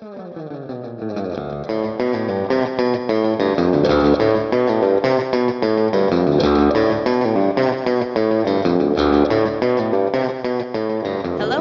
Hello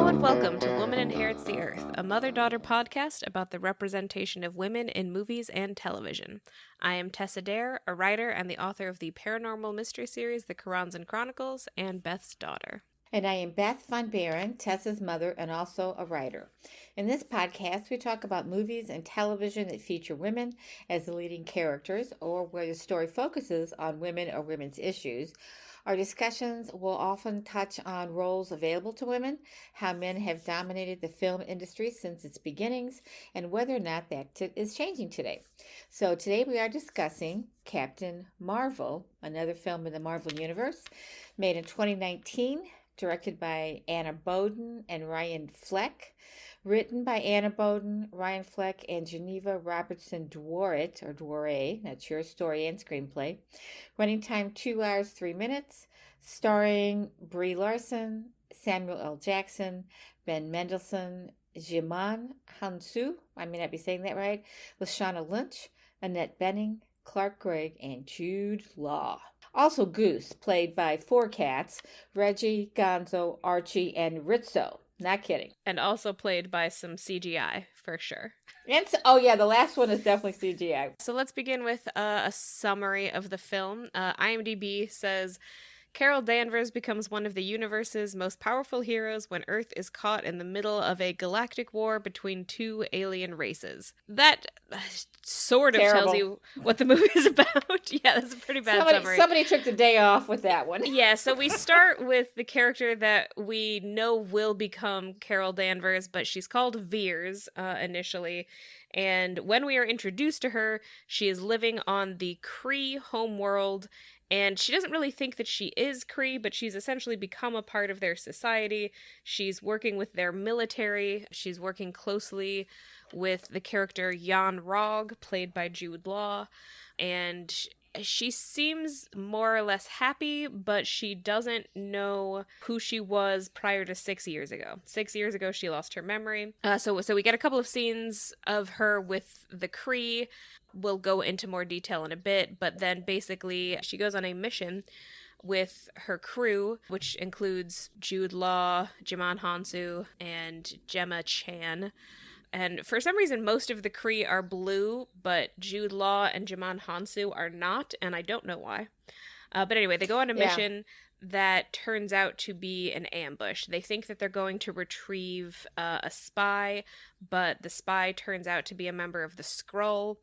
and welcome to Woman Inherits the Earth, a mother-daughter podcast about the representation of women in movies and television. I am Tess Adair, a writer and the author of the paranormal mystery series The Karanzan Chronicles and Beth's daughter. And I am Beth Von Baron, Tessa's mother and also a writer. In this podcast, we talk about movies and television that feature women as the leading characters or where the story focuses on women or women's issues. Our discussions will often touch on roles available to women, how men have dominated the film industry since its beginnings, and whether or not that is changing today. So today we are discussing Captain Marvel, another film in the Marvel Universe, made in 2019. Directed by Anna Boden and Ryan Fleck. Written by Anna Boden, Ryan Fleck, and Geneva Robertson Dworet, or Dworet, that's your story and screenplay. Running time 2 hours, 3 minutes. Starring Brie Larson, Samuel L. Jackson, Ben Mendelsohn, Djimon Hounsou, I may not be saying that right, Lashana Lynch, Annette Bening, Clark Gregg, and Jude Law. Also Goose, played by four cats, Reggie, Gonzo, Archie, and Rizzo. Not kidding. And also played by some CGI, for sure. And oh yeah, the last one is definitely CGI. So let's begin with a summary of the film. IMDb says, Carol Danvers becomes one of the universe's most powerful heroes when Earth is caught in the middle of a galactic war between two alien races. That sort of tells you what the movie is about. Yeah, that's a pretty bad summary. Somebody took the day off with that one. Yeah, so we start with the character that we know will become Carol Danvers, but she's called Veers initially. And when we are introduced to her, she is living on the Kree homeworld. And she doesn't really think that she is Kree, but she's essentially become a part of their society. She's working with their military. She's working closely with the character Jan Rog, played by Jude Law. And she seems more or less happy, but she doesn't know who she was prior to 6 years ago. 6 years ago, she lost her memory. So we get a couple of scenes of her with the Kree. We'll go into more detail in a bit, but then basically she goes on a mission with her crew, which includes Jude Law, Djimon Hounsou, and Gemma Chan. And for some reason, most of the Kree are blue, but Jude Law and Djimon Hounsou are not, and I don't know why. But anyway, they go on a mission that turns out to be an ambush. They think that they're going to retrieve a spy, but the spy turns out to be a member of the Skrull.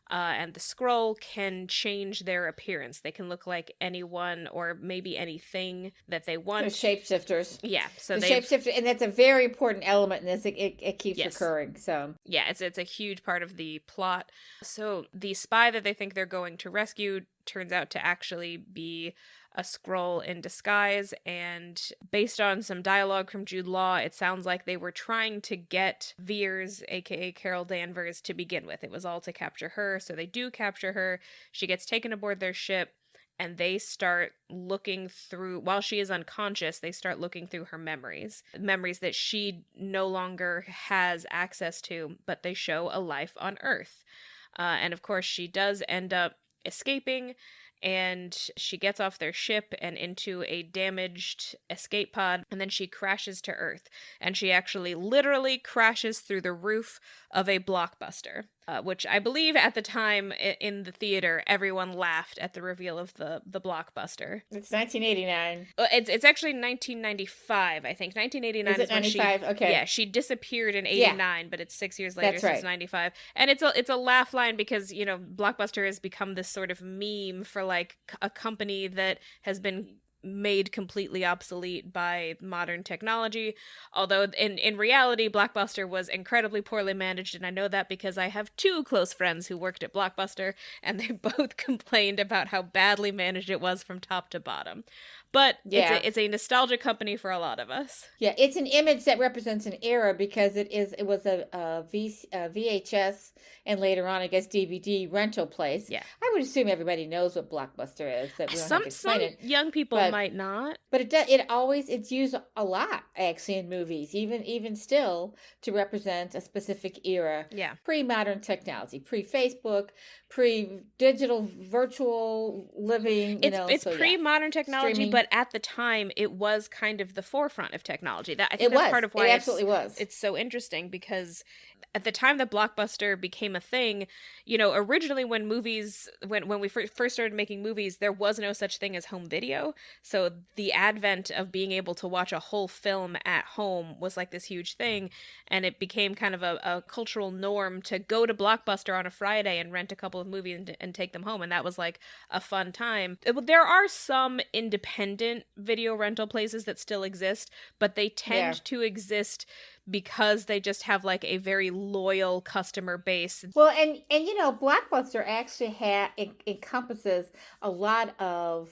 And the Skrull can change their appearance. They can look like anyone or maybe anything that they want. They're shapeshifters. Yeah, so the shapeshifter, and that's a very important element in this. It keeps recurring. So yeah, it's a huge part of the plot. So the spy that they think they're going to rescue turns out to actually be a Skrull in disguise, and based on some dialogue from Jude Law, it sounds like they were trying to get Veers, aka Carol Danvers, to begin with. It was all to capture her, so they do capture her. She gets taken aboard their ship, and they start looking through, while she is unconscious, they start looking through her memories that she no longer has access to, but they show a life on Earth. And of course, she does end up escaping, and she gets off their ship and into a damaged escape pod, and then she crashes to Earth. And she actually literally crashes through the roof of a Blockbuster, which I believe at the time in the theater, everyone laughed at the reveal of the Blockbuster. It's 1989. It's actually 1995, I think. 1989 is when 95? Okay. Yeah, she disappeared in 89, but it's 6 years later, so it's 95. And it's a laugh line because, you know, Blockbuster has become this sort of meme for like a company that has been made completely obsolete by modern technology, although in reality Blockbuster was incredibly poorly managed, and I know that because I have two close friends who worked at Blockbuster, and they both complained about how badly managed it was from top to bottom. But Yeah. it's a nostalgia company for a lot of us. Yeah, it's an image that represents an era because it was a VHS and later on, I guess, DVD rental place. Yeah. I would assume everybody knows what Blockbuster is, that we don't have to Some explain it. young people But might not. But it's used a lot actually in movies, even still, to represent a specific era. Yeah. Pre-modern technology, pre-Facebook, pre-digital virtual living, It's pre-modern technology, streaming. but at the time it was kind of the forefront of technology. That I think It that's was. part of why It absolutely was. It's so interesting, because at the time that Blockbuster became a thing, you know, originally when we first started making movies, there was no such thing as home video. So the advent of being able to watch a whole film at home was like this huge thing, and it became kind of a cultural norm to go to Blockbuster on a Friday and rent a couple of movies and take them home, and that was like a fun time. There are some independent video rental places that still exist, but they tend to exist because they just have like a very loyal customer base. Well, and you know, Blockbuster actually encompasses a lot of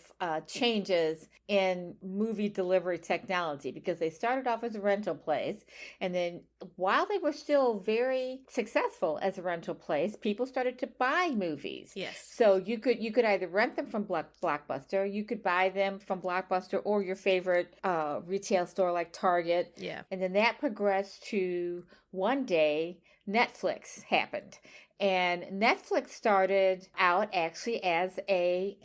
changes in movie delivery technology, because they started off as a rental place, and then while they were still very successful as a rental place, people started to buy movies. Yes. So you could either rent them from Blockbuster, you could buy them from Blockbuster or your favorite retail store like Target. Yeah. And then that progressed to one day Netflix happened. And Netflix started out actually as a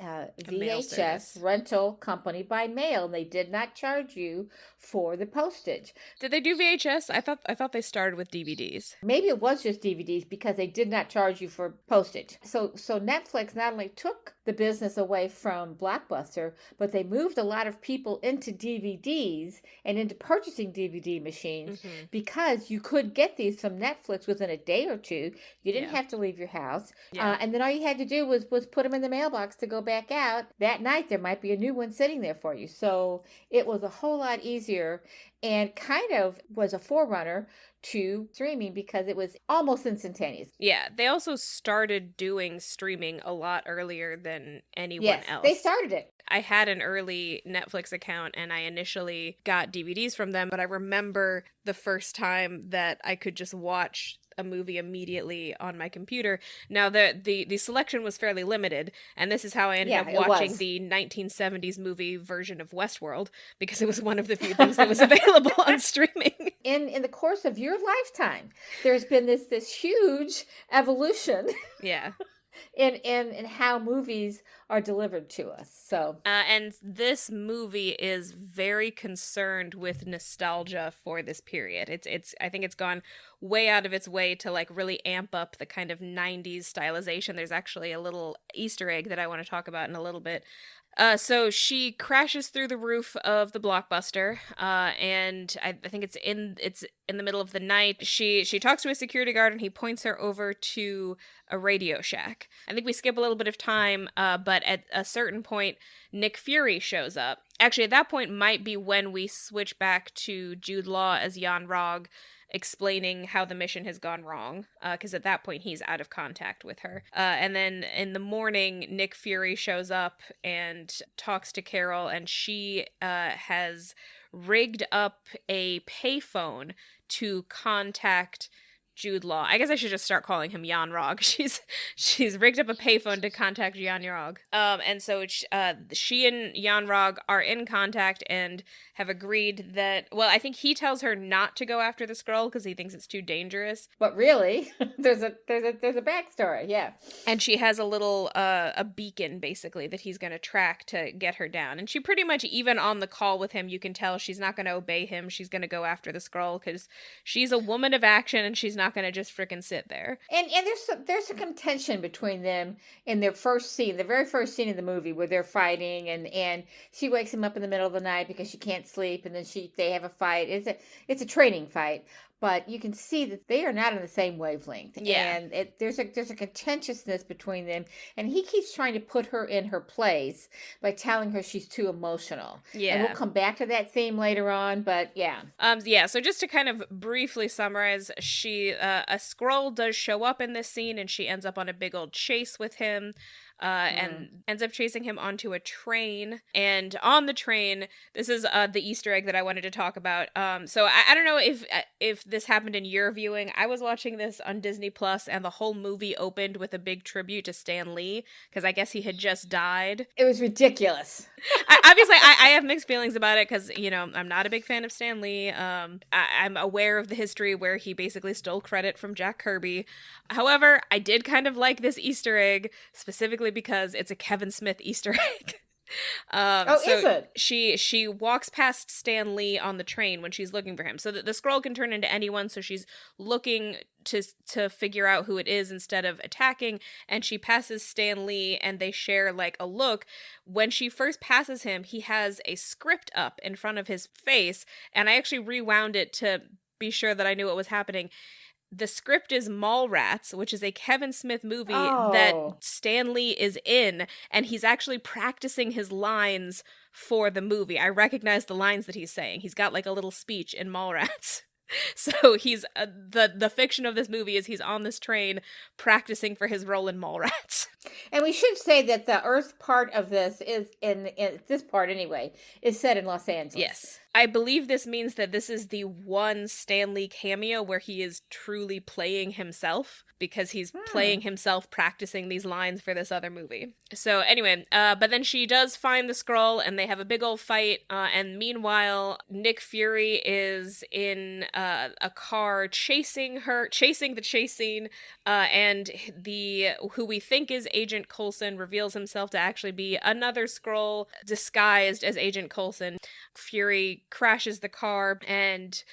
VHS rental company by mail. And they did not charge you for the postage. Did they do VHS? I thought they started with DVDs. Maybe it was just DVDs, because they did not charge you for postage. So Netflix not only took the business away from Blockbuster, but they moved a lot of people into DVDs and into purchasing DVD machines, because you could get these from Netflix within a day or two. You didn't have to leave your house. And then all you had to do was put them in the mailbox to go back out. That night, there might be a new one sitting there for you. So it was a whole lot easier, and kind of was a forerunner to streaming, because it was almost instantaneous. Yeah, they also started doing streaming a lot earlier than anyone else. They started it. I had an early Netflix account, and I initially got DVDs from them, but I remember the first time that I could just watch a movie immediately on my computer. Now, the selection was fairly limited, and this is how I ended up watching the 1970s movie version of Westworld, because it was one of the few things that was available on streaming. In the course of your lifetime, there's been this huge evolution. Yeah. in how movies are delivered to us. So and this movie is very concerned with nostalgia for this period. It's I think it's gone way out of its way to like really amp up the kind of 90s stylization. There's actually a little Easter egg that I want to talk about in a little bit. So she crashes through the roof of the Blockbuster, and I think it's in the middle of the night. She talks to a security guard, and he points her over to a Radio Shack. I think we skip a little bit of time, but at a certain point, Nick Fury shows up. Actually, at that point might be when we switch back to Jude Law as Jan Rog, explaining how the mission has gone wrong, because at that point he's out of contact with her. And then in the morning, Nick Fury shows up and talks to Carol, and she has rigged up a payphone to contact Jude Law. I guess I should just start calling him Jan Rog. She's rigged up a payphone to contact Jan Rog. And so she and Jan Rog are in contact and have agreed that, well, I think he tells her not to go after the Skrull because he thinks it's too dangerous. But really, there's a backstory, yeah. And she has a little a beacon basically that he's going to track to get her down. And she pretty much, even on the call with him, you can tell she's not going to obey him. She's going to go after the Skrull because she's a woman of action and she's not going to just frickin' sit there. And there's a contention between them in their first scene, the very first scene in the movie where they're fighting, and she wakes him up in the middle of the night because she can't sleep, and then they have a fight. It's a training fight. But you can see that they are not on the same wavelength. Yeah. And there's a contentiousness between them. And he keeps trying to put her in her place by telling her she's too emotional. Yeah. And we'll come back to that theme later on, but yeah. So just to kind of briefly summarize, a Skrull does show up in this scene, and she ends up on a big old chase with him. and ends up chasing him onto a train. And on the train, this is the Easter egg that I wanted to talk about. So I don't know if this happened in your viewing. I was watching this on Disney Plus, and the whole movie opened with a big tribute to Stan Lee, because I guess he had just died. It was ridiculous. Obviously, I have mixed feelings about it, because, you know, I'm not a big fan of Stan Lee. I'm aware of the history where he basically stole credit from Jack Kirby. However, I did kind of like this Easter egg, specifically because it's a Kevin Smith Easter egg. Is it? She walks past Stan Lee on the train when she's looking for him. So the scroll can turn into anyone, so she's looking to figure out who it is instead of attacking, and she passes Stan Lee, and they share like a look. When she first passes him, he has a script up in front of his face, and I actually rewound it to be sure that I knew what was happening. The script is Mallrats, which is a Kevin Smith movie that Stan Lee is in, and he's actually practicing his lines for the movie. I recognize the lines that he's saying. He's got like a little speech in Mallrats. So he's the fiction of this movie is he's on this train practicing for his role in Mallrats. And we should say that the Earth part of this is in this part anyway is set in Los Angeles. Yes. I believe this means that this is the one Stan Lee cameo where he is truly playing himself, because he's playing himself practicing these lines for this other movie. So anyway, but then she does find the Skrull, and they have a big old fight, and meanwhile, Nick Fury is in a car chasing the chase scene, and who we think is Agent Coulson reveals himself to actually be another Skrull disguised as Agent Coulson. Fury crashes the car, and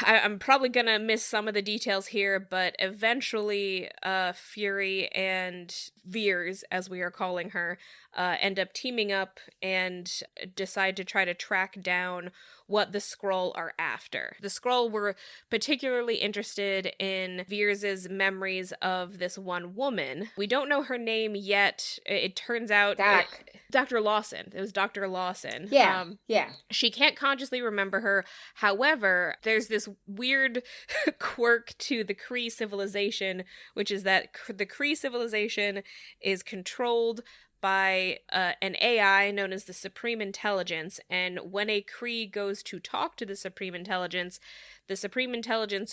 I'm probably gonna miss some of the details here, but eventually Fury and Veers, as we are calling her, end up teaming up and decide to try to track down what the Skrull are after. The Skrull were particularly interested in Veers's memories of this one woman. We don't know her name yet. It turns out Dr. Lawson. It was Dr. Lawson. Yeah, She can't consciously remember her. However, there's this weird quirk to the Kree civilization, which is that the Kree civilization is controlled by an AI known as the Supreme Intelligence, and when a Kree goes to talk to the Supreme Intelligence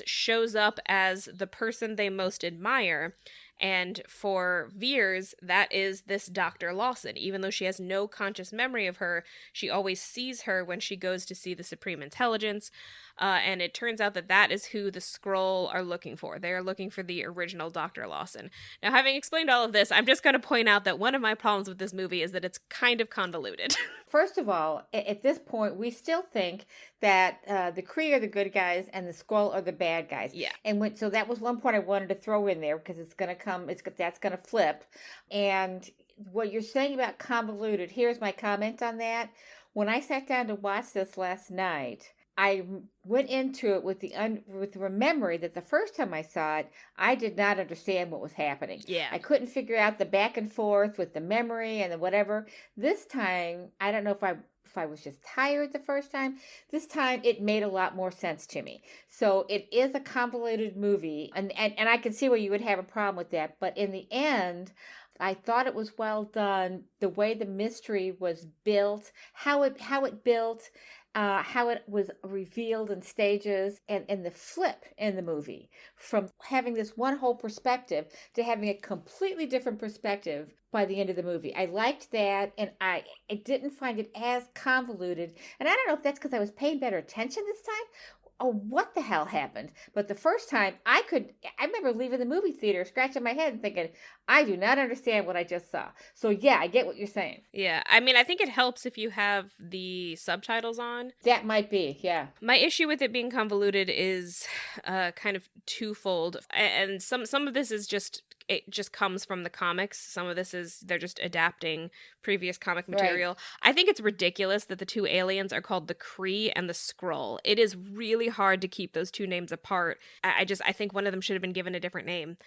shows up as the person they most admire. And for Veers, that is this Dr. Lawson. Even though she has no conscious memory of her, she always sees her when she goes to see the Supreme Intelligence. And it turns out that is who the Skrull are looking for. They are looking for the original Dr. Lawson. Now, having explained all of this, I'm just going to point out that one of my problems with this movie is that it's kind of convoluted. First of all, at this point, we still think that the Kree are the good guys and the Skrull are the bad guys. Yeah. And so that was one point I wanted to throw in there, because it's going to come, that's going to flip. And what you're saying about convoluted, here's my comment on that. When I sat down to watch this last night, I went into it with the memory that the first time I saw it, I did not understand what was happening. Yeah. I couldn't figure out the back and forth with the memory and the whatever. This time, I don't know if I was just tired the first time. This time, it made a lot more sense to me. So it is a convoluted movie, and I can see where you would have a problem with that. But in the end, I thought it was well done. The way the mystery was built, how it built. How it was revealed in stages, and the flip in the movie from having this one whole perspective to having a completely different perspective by the end of the movie. I liked that, and I didn't find it as convoluted. And I don't know if that's because I was paying better attention this time. Oh, what the hell happened? But the first time, I remember leaving the movie theater, scratching my head and thinking, I do not understand what I just saw. So yeah, I get what you're saying. Yeah, I mean, I think it helps if you have the subtitles on. That might be, yeah. My issue with it being convoluted is kind of twofold. And some of this is it just comes from the comics. Some of this is they're just adapting previous comic material. Right. I think it's ridiculous that the two aliens are called the Kree and the Skrull. It is really hard to keep those two names apart. I think one of them should have been given a different name.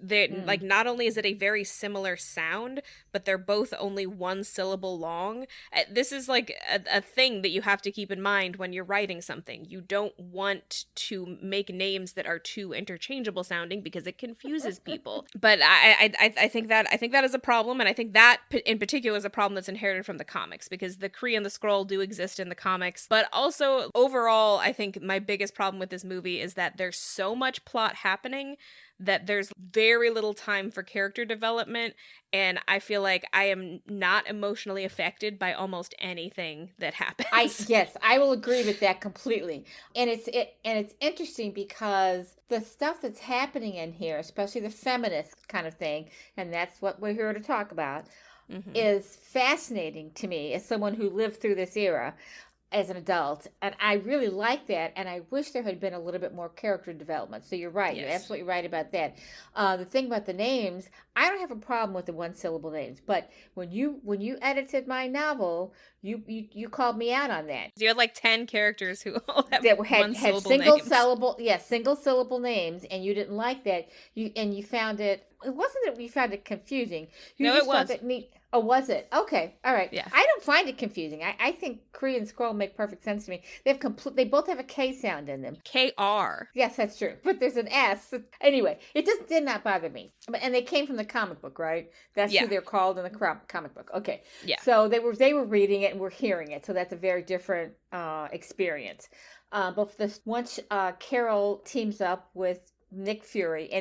Like, not only is it a very similar sound, but they're both only one syllable long. This is like a thing that you have to keep in mind when you're writing something. You don't want to make names that are too interchangeable sounding because it confuses people. But I think that is a problem, and I think that in particular is a problem that's inherited from the comics, because the Kree and the Skrull do exist in the comics. But also overall, I think my biggest problem with this movie is that there's so much plot happening that there's very little time for character development, and I feel like I am not emotionally affected by almost anything that happens. Yes, I will agree with that completely. And it's interesting because the stuff that's happening in here, especially the feminist kind of thing, and that's what we're here to talk about, is fascinating to me as someone who lived through this era as an adult, and I really like that, and I wish there had been a little bit more character development. So you're right. Yes. You're absolutely right about that. The thing about the names, I don't have a problem with the one syllable names, but when you edited my novel, you called me out on that. You had like 10 characters who all have had single syllable, single syllable names, and you didn't like that. You found it. It wasn't that you found it confusing. No, it was. Oh, was it? Okay. All right. Yeah. I don't find it confusing. I think Kree and Skrull make perfect sense to me. They both have a K sound in them. KR. Yes, that's true. But there's an S. Anyway, it just did not bother me. And they came from the comic book, right? That's who they're called in the comic book. Okay. Yeah. So they were reading it and we're hearing it. So that's a very different experience. But once Carol teams up with Nick Fury,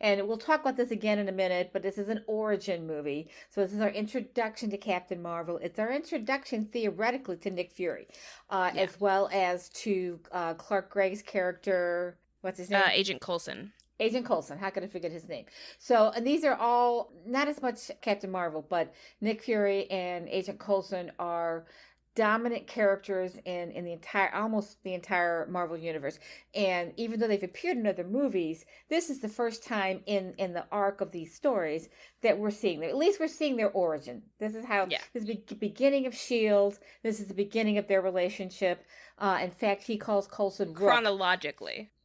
and we'll talk about this again in a minute, but this is an origin movie, so this is our introduction to Captain Marvel. It's our introduction theoretically to Nick Fury, as well as to Clark Gregg's character. What's his name? Agent Coulson. Agent Coulson. How could I forget his name? So, and these are all not as much Captain Marvel, but Nick Fury and Agent Coulson are dominant characters in almost the entire Marvel universe. And even though they've appeared in other movies, this is the first time in the arc of these stories that we're seeing them. At least we're seeing their origin. This is how this is the beginning of S.H.I.E.L.D. This is the beginning of their relationship. In fact, he calls Coulson Rook.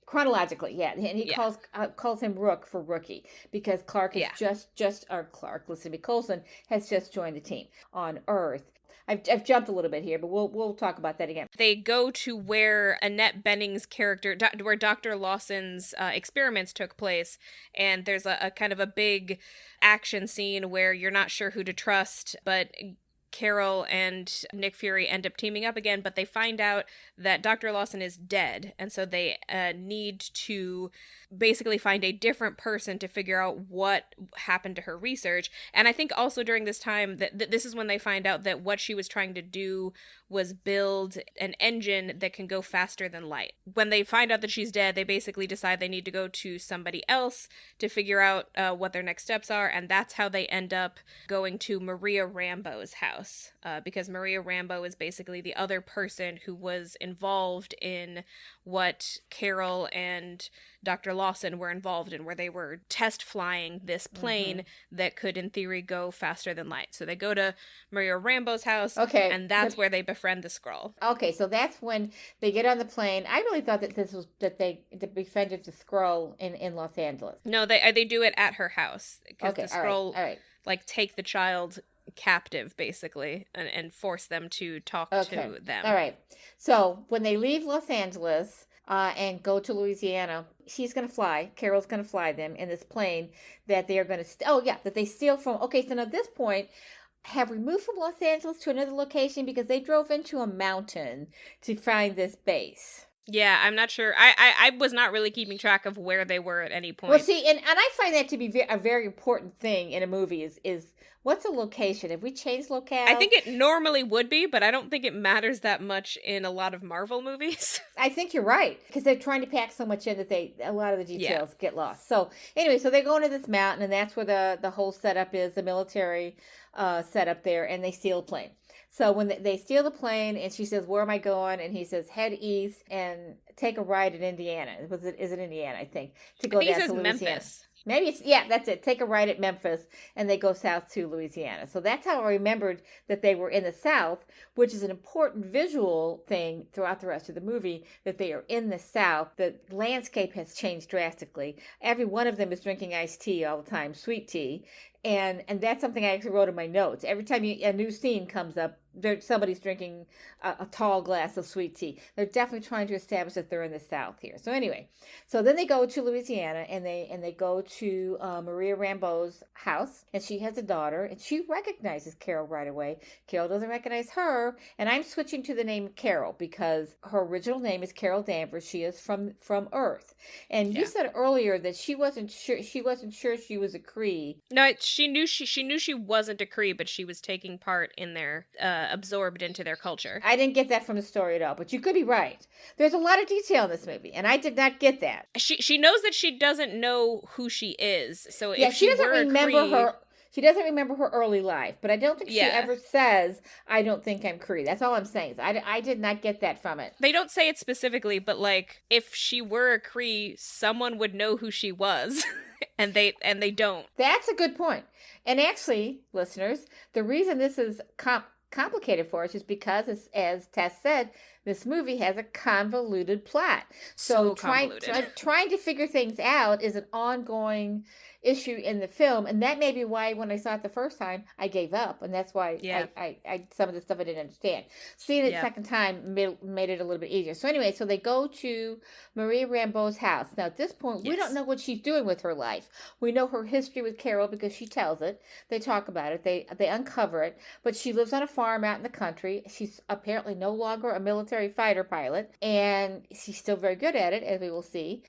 Chronologically, yeah, and he calls him Rook for rookie, because Clark is Coulson has just joined the team on Earth. I've jumped a little bit here, but we'll talk about that again. They go to where Annette Bening's character, where Dr. Lawson's experiments took place, and there's a kind of a big action scene where you're not sure who to trust, but Carol and Nick Fury end up teaming up again, but they find out that Dr. Lawson is dead, and so they need to basically find a different person to figure out what happened to her research. And I think also during this time that this is when they find out that what she was trying to do was build an engine that can go faster than light. When they find out that she's dead, they basically decide they need to go to somebody else to figure out what their next steps are, and that's how they end up going to Maria Rambeau's house, because Maria Rambeau is basically the other person who was involved in what Carol and Dr. Lawson were involved in, where they were test flying this plane that could, in theory, go faster than light. So they go to Maria Rambeau's house, and that's where they befriend the Skrull. Okay, so that's when they get on the plane. I really thought that they befriended the Skrull in Los Angeles. No, they do it at her house, because the Skrull all right. like take the child captive basically and force them to talk to them. All right. So when they leave Los Angeles and go to Louisiana, Carol's going to fly them in this plane that they are going to, that they steal from. Okay, so now at this point, have we moved from Los Angeles to another location, because they drove into a mountain to find this base? Yeah, I'm not sure. I was not really keeping track of where they were at any point. Well, see, and I find that to be a very important thing in a movie is what's a location? Have we changed locale? I think it normally would be, but I don't think it matters that much in a lot of Marvel movies. I think you're right, because they're trying to pack so much in that a lot of the details get lost. So anyway, so they go into this mountain, and that's where the whole setup is, the military setup there, and they steal a plane. So when they steal the plane, and she says, "Where am I going?" And he says, "Head east and take a ride in Indiana." Is it Indiana? I think to go down to Louisiana. Memphis. Maybe it's that's it. Take a ride at Memphis, and they go south to Louisiana. So that's how I remembered that they were in the South, which is an important visual thing throughout the rest of the movie, that they are in the South. The landscape has changed drastically. Every one of them is drinking iced tea all the time, sweet tea. And that's something I actually wrote in my notes. Every time a new scene comes up, somebody's drinking a tall glass of sweet tea. They're definitely trying to establish that they're in the South here. So anyway, so then they go to Louisiana, and they go to Maria Rambeau's house, and she has a daughter, and she recognizes Carol right away. Carol doesn't recognize her, and I'm switching to the name Carol because her original name is Carol Danvers. She is from Earth, and you said earlier that she wasn't sure she was a Cree. No, she knew she wasn't a Cree, but she was taking part in their absorbed into their culture. I didn't get that from the story at all, but you could be right. There's a lot of detail in this movie, and I did not get that. She knows that she doesn't know who she is. So yeah, if she doesn't were remember Cree, her. She doesn't remember her early life, but I don't think she ever says, "I don't think I'm Cree." That's all I'm saying. I did not get that from it. They don't say it specifically, but like if she were a Cree, someone would know who she was, and they don't. That's a good point. And actually, listeners, the reason this is complicated for us is because, as Tess said, this movie has a convoluted plot. So trying to figure things out is an ongoing issue in the film, and that may be why when I saw it the first time I gave up, and that's why I some of the stuff I didn't understand. Seeing it second time made it a little bit easier. So anyway, so they go to Maria Rambeau's house. Now at this point, we don't know what she's doing with her life. We know her history with Carol because she tells it. They talk about it. They uncover it. But she lives on a farm out in the country. She's apparently no longer a military fighter pilot, and she's still very good at it, as we will see.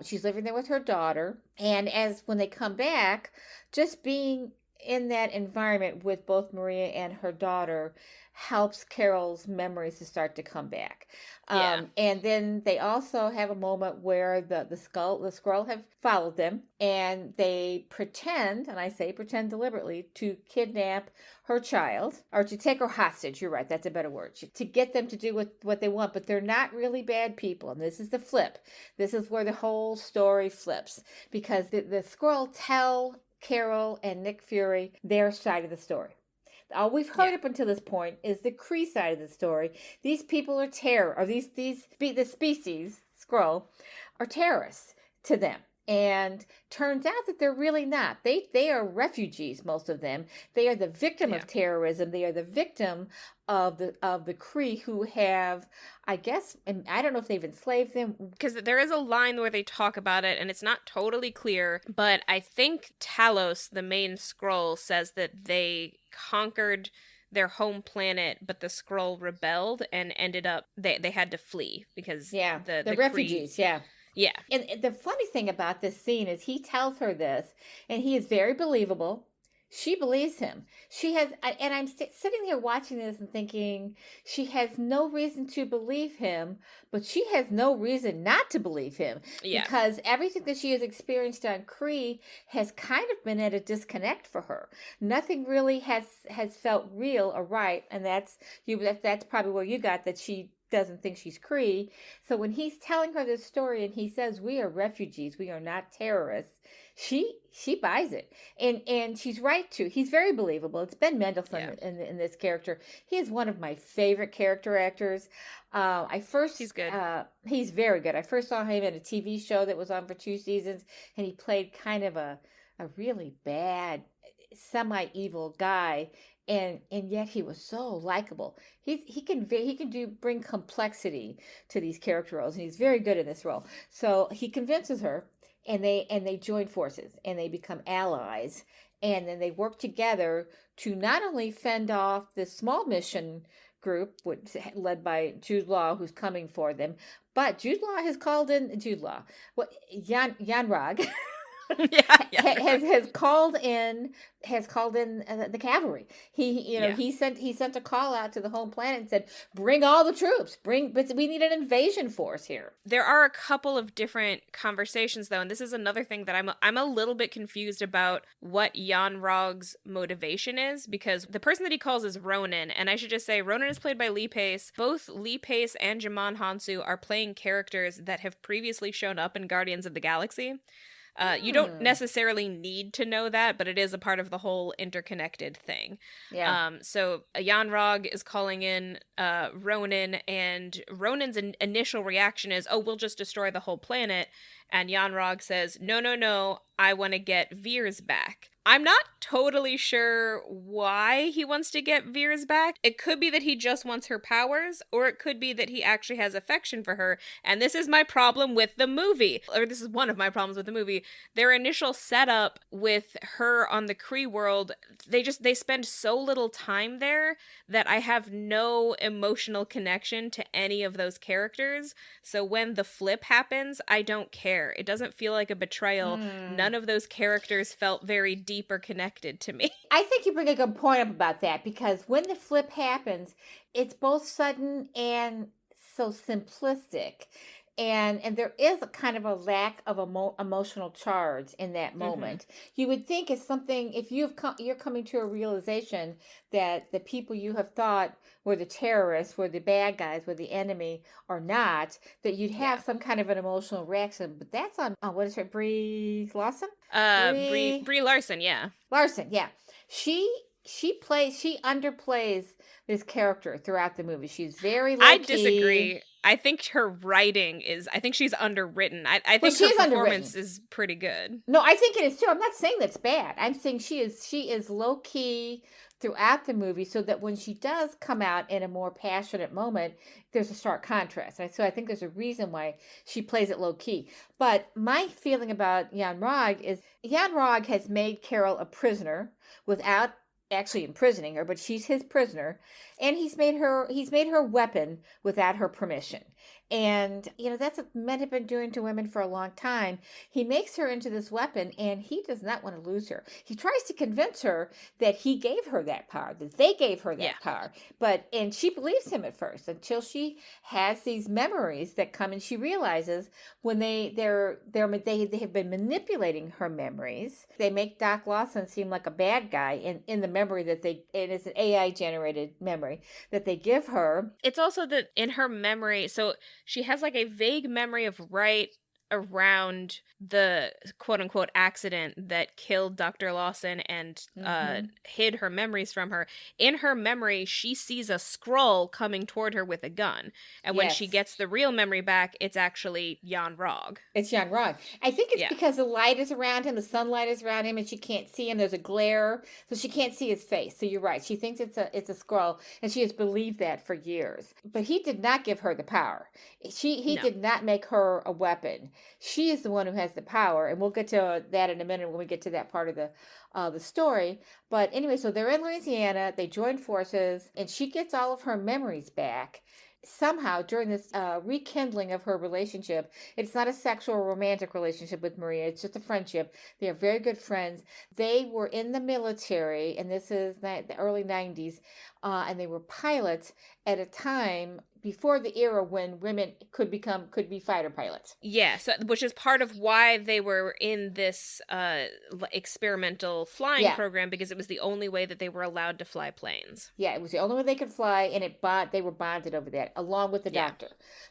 She's living there with her daughter, and as when they come back, just being in that environment with both Maria and her daughter helps Carol's memories to start to come back. And then they also have a moment where the Skrull have followed them, and they pretend, and I say pretend deliberately, to kidnap her child, or to take her hostage. You're right, that's a better word. To get them to do what they want, but they're not really bad people. And this is the flip. This is where the whole story flips, because the Skrull tell Carol and Nick Fury their side of the story. All we've heard up until this point is the Kree side of the story. These people are the species, Skrull, are terrorists to them. And turns out that they're really not. They are refugees, most of them. They are the victim of terrorism. They are the victim of the Kree who have, I guess, and I don't know if they've enslaved them. Because there is a line where they talk about it, and it's not totally clear, but I think Talos, the main Skrull, says that they conquered their home planet, but the Skrull rebelled and ended up, they had to flee because the refugees, Kree, Yeah. And the funny thing about this scene is he tells her this, and he is very believable. She believes him. She has, and I'm sitting here watching this and thinking she has no reason to believe him, but she has no reason not to believe him. Yeah. Because everything that she has experienced on Kree has kind of been at a disconnect for her. Nothing really has felt real or right, and that's probably where you got that she doesn't think she's Kree. So when he's telling her this story and he says, "We are refugees, we are not terrorists," she buys it, and she's right too. He's very believable. It's Ben Mendelsohn in this character. He is one of my favorite character actors. He's good. He's very good. I first saw him in a TV show that was on for 2 seasons, and he played kind of a really bad, semi-evil guy. And yet he was so likable. He can bring complexity to these character roles, and he's very good in this role. So he convinces her, and they join forces, and they become allies, and then they work together to not only fend off this small mission group led by Jude Law, who's coming for them, but Jan Rog. has called in the cavalry. He sent a call out to the home planet and said, "Bring all the troops. But we need an invasion force here." There are a couple of different conversations though, and this is another thing that I'm a little bit confused about what Jan Rog's motivation is, because the person that he calls is Ronan, and I should just say Ronan is played by Lee Pace. Both Lee Pace and Jimon Hansu are playing characters that have previously shown up in Guardians of the Galaxy. You don't necessarily need to know that, but it is a part of the whole interconnected thing. Yeah. So Jan Rog is calling in Ronan, and Ronan's initial reaction is, "Oh, we'll just destroy the whole planet." And Jan Rog says, No, I want to get Veers back. I'm not totally sure why he wants to get Veers back. It could be that he just wants her powers, or it could be that he actually has affection for her. And this is my problem with the movie, or this is one of my problems with the movie. Their initial setup with her on the Kree world, they spend so little time there that I have no emotional connection to any of those characters. So when the flip happens, I don't care. It doesn't feel like a betrayal. None of those characters felt very deep or connected to me. I think you bring a good point up about that, because when the flip happens, it's both sudden and so simplistic. And there is a kind of a lack of emotional charge in that moment. You would think it's something, if you're coming to a realization that the people you have thought were the terrorists, were the bad guys, were the enemy, or not, that you'd have some kind of an emotional reaction. But that's on what is her, Brie Larson? Brie Larson, yeah. Larson, yeah. She underplays this character throughout the movie. She's very low-key. I disagree. I think her writing I think she's underwritten. I think her performance is pretty good. No, I think it is too. I'm not saying that's bad. I'm saying she is low-key throughout the movie, so that when she does come out in a more passionate moment, there's a stark contrast. So I think there's a reason why she plays it low-key. But my feeling about Jan Rog is Jan Rog has made Carol a prisoner without actually imprisoning her, but she's his prisoner, and he's made her weapon without her permission. And that's what men have been doing to women for a long time. He makes her into this weapon, and he does not want to lose her. He tries to convince her that he gave her that power, that they gave her that power, and she believes him at first, until she has these memories that come, and she realizes when they have been manipulating her memories. They make Doc Lawson seem like a bad guy in the memory that and it's an AI generated memory that they give her. It's also that in her memory, so she has like a vague memory of right around the quote-unquote accident that killed Dr. Lawson and hid her memories from her. In her memory, she sees a Skrull coming toward her with a gun. And when she gets the real memory back, it's actually Jan Rog. It's Jan Rog. I think it's because the light is around him, the sunlight is around him, and she can't see him. There's a glare, so she can't see his face. So you're right. She thinks it's a Skrull, and she has believed that for years. But he did not give her the power. He did not make her a weapon. She is the one who has the power, and we'll get to that in a minute when we get to that part of the story. But anyway, so they're in Louisiana, they join forces, and she gets all of her memories back. Somehow, during this rekindling of her relationship, it's not a sexual or romantic relationship with Maria, it's just a friendship. They are very good friends. Be were in the military, and this is the early 90s, and they were pilots at a time before the era when women could be fighter pilots. Yeah, so, which is part of why they were in this experimental flying program, because it was the only way that they were allowed to fly planes. Yeah, it was the only way they could fly, and they were bonded over that, along with the doctor.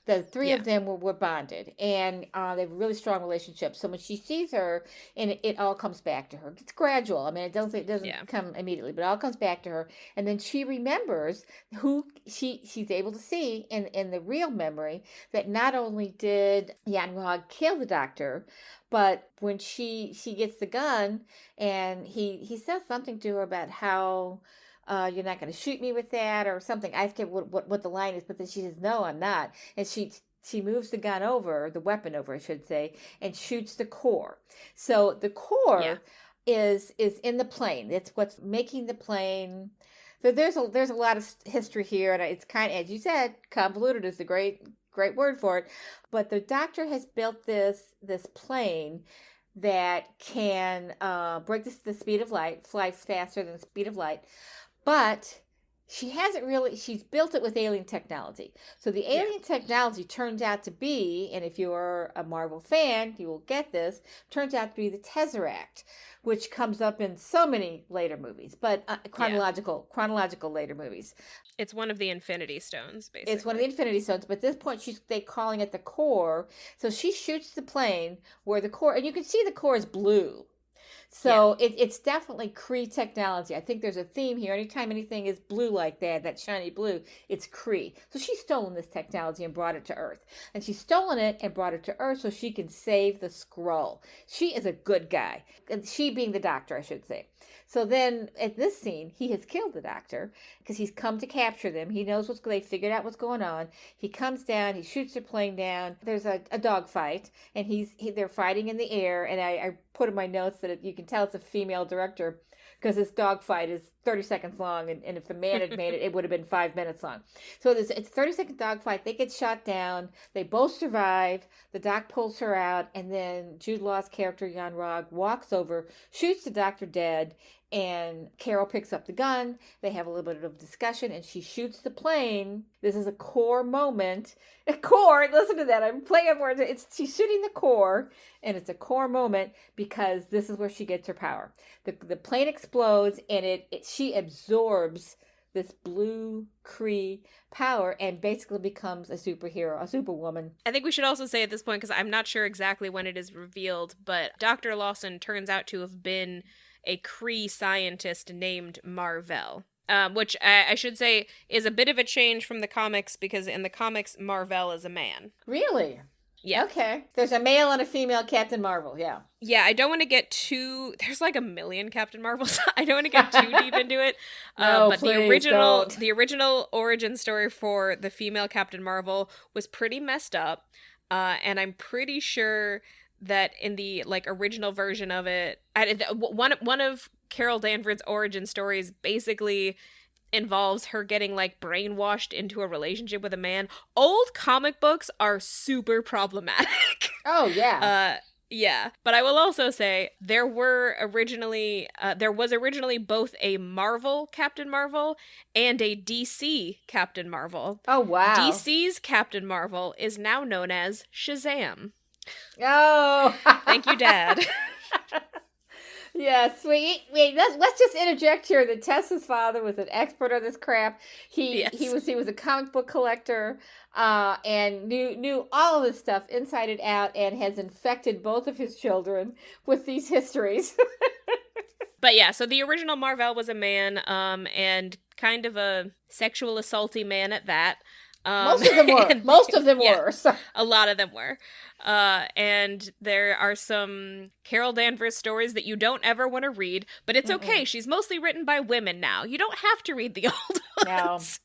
The three of them were bonded, and they have a really strong relationship. So when she sees her, and it all comes back to her. It's gradual. I mean, it doesn't come immediately, but it all comes back to her. And then she remembers who she's able to see in the real memory, that not only did Jan Rog kill the doctor, but when she gets the gun, and he says something to her about how you're not going to shoot me with that, or something. I forget what the line is, but then she says, no, I'm not. And she moves the gun over, the weapon over, I should say, and shoots the core. So the core is in the plane. It's what's making the plane. So there's a lot of history here, and it's kind of, as you said, convoluted is a great word for it. But the doctor has built this plane that can break the speed of light, fly faster than the speed of light, but she's built it with alien technology. So the alien technology turns out to be, and if you're a Marvel fan, you will get this, turns out to be the Tesseract, which comes up in so many later movies, but chronological later movies. It's one of the Infinity Stones, basically. It's one of the Infinity Stones, but at this point they're calling it the core. So she shoots the plane where the core, and you can see the core is blue. Yeah. So it's definitely Kree technology. I think there's a theme here. Anytime anything is blue like that shiny blue, it's Kree. So she's stolen this technology and brought it to Earth. And she's stolen it and brought it to Earth so she can save the Skrull. She is a good guy. And she being the doctor, I should say. So then at this scene, he has killed the doctor because he's come to capture them. He knows they figured out what's going on. He comes down, he shoots the plane down. There's a dog fight, and they're fighting in the air. And I put in my notes that you can tell it's a female director because this dog fight is 30 seconds long, and if a man had made it, it would have been 5 minutes long. So it's a 30-second dog fight. They get shot down. They both survive. The doc pulls her out, and then Jude Law's character, Jan Rog, walks over, shoots the doctor dead, and Carol picks up the gun. They have a little bit of discussion, and she shoots the plane. This is a core moment. A core, listen to that. I'm playing on words. She's shooting the core, and it's a core moment because this is where she gets her power. The plane explodes, and she absorbs this blue Kree power and basically becomes a superhero, a superwoman. I think we should also say at this point, because I'm not sure exactly when it is revealed, but Dr. Lawson turns out to have been a Kree scientist named Mar-Vell. Which I should say is a bit of a change from the comics, because in the comics, Mar-Vell is a man. Really? Yeah. Okay. There's a male and a female Captain Marvel, yeah. Yeah, I don't want to get there's like a million Captain Marvels. I don't want to get too deep into it. No, but please don't. The original origin story for the female Captain Marvel was pretty messed up. And I'm pretty sure that in the original version of it, one of Carol Danvers' origin stories basically involves her getting brainwashed into a relationship with a man. Old comic books are super problematic. Oh yeah. Yeah, but I will also say there was originally both a Marvel Captain Marvel and a DC Captain Marvel. Oh wow. DC's Captain Marvel is now known as Shazam. Oh. Thank you, Dad. Yes, wait. Let's just interject here that Tessa's father was an expert on this crap. He was a comic book collector, and knew all of this stuff inside and out, and has infected both of his children with these histories. But yeah, so the original Mar-Vell was a man, and kind of a sexual assaulty man at that. Most of them were. Most of them were. So. A lot of them were. And there are some Carol Danvers stories that you don't ever want to read, but it's okay. She's mostly written by women now. You don't have to read the old ones.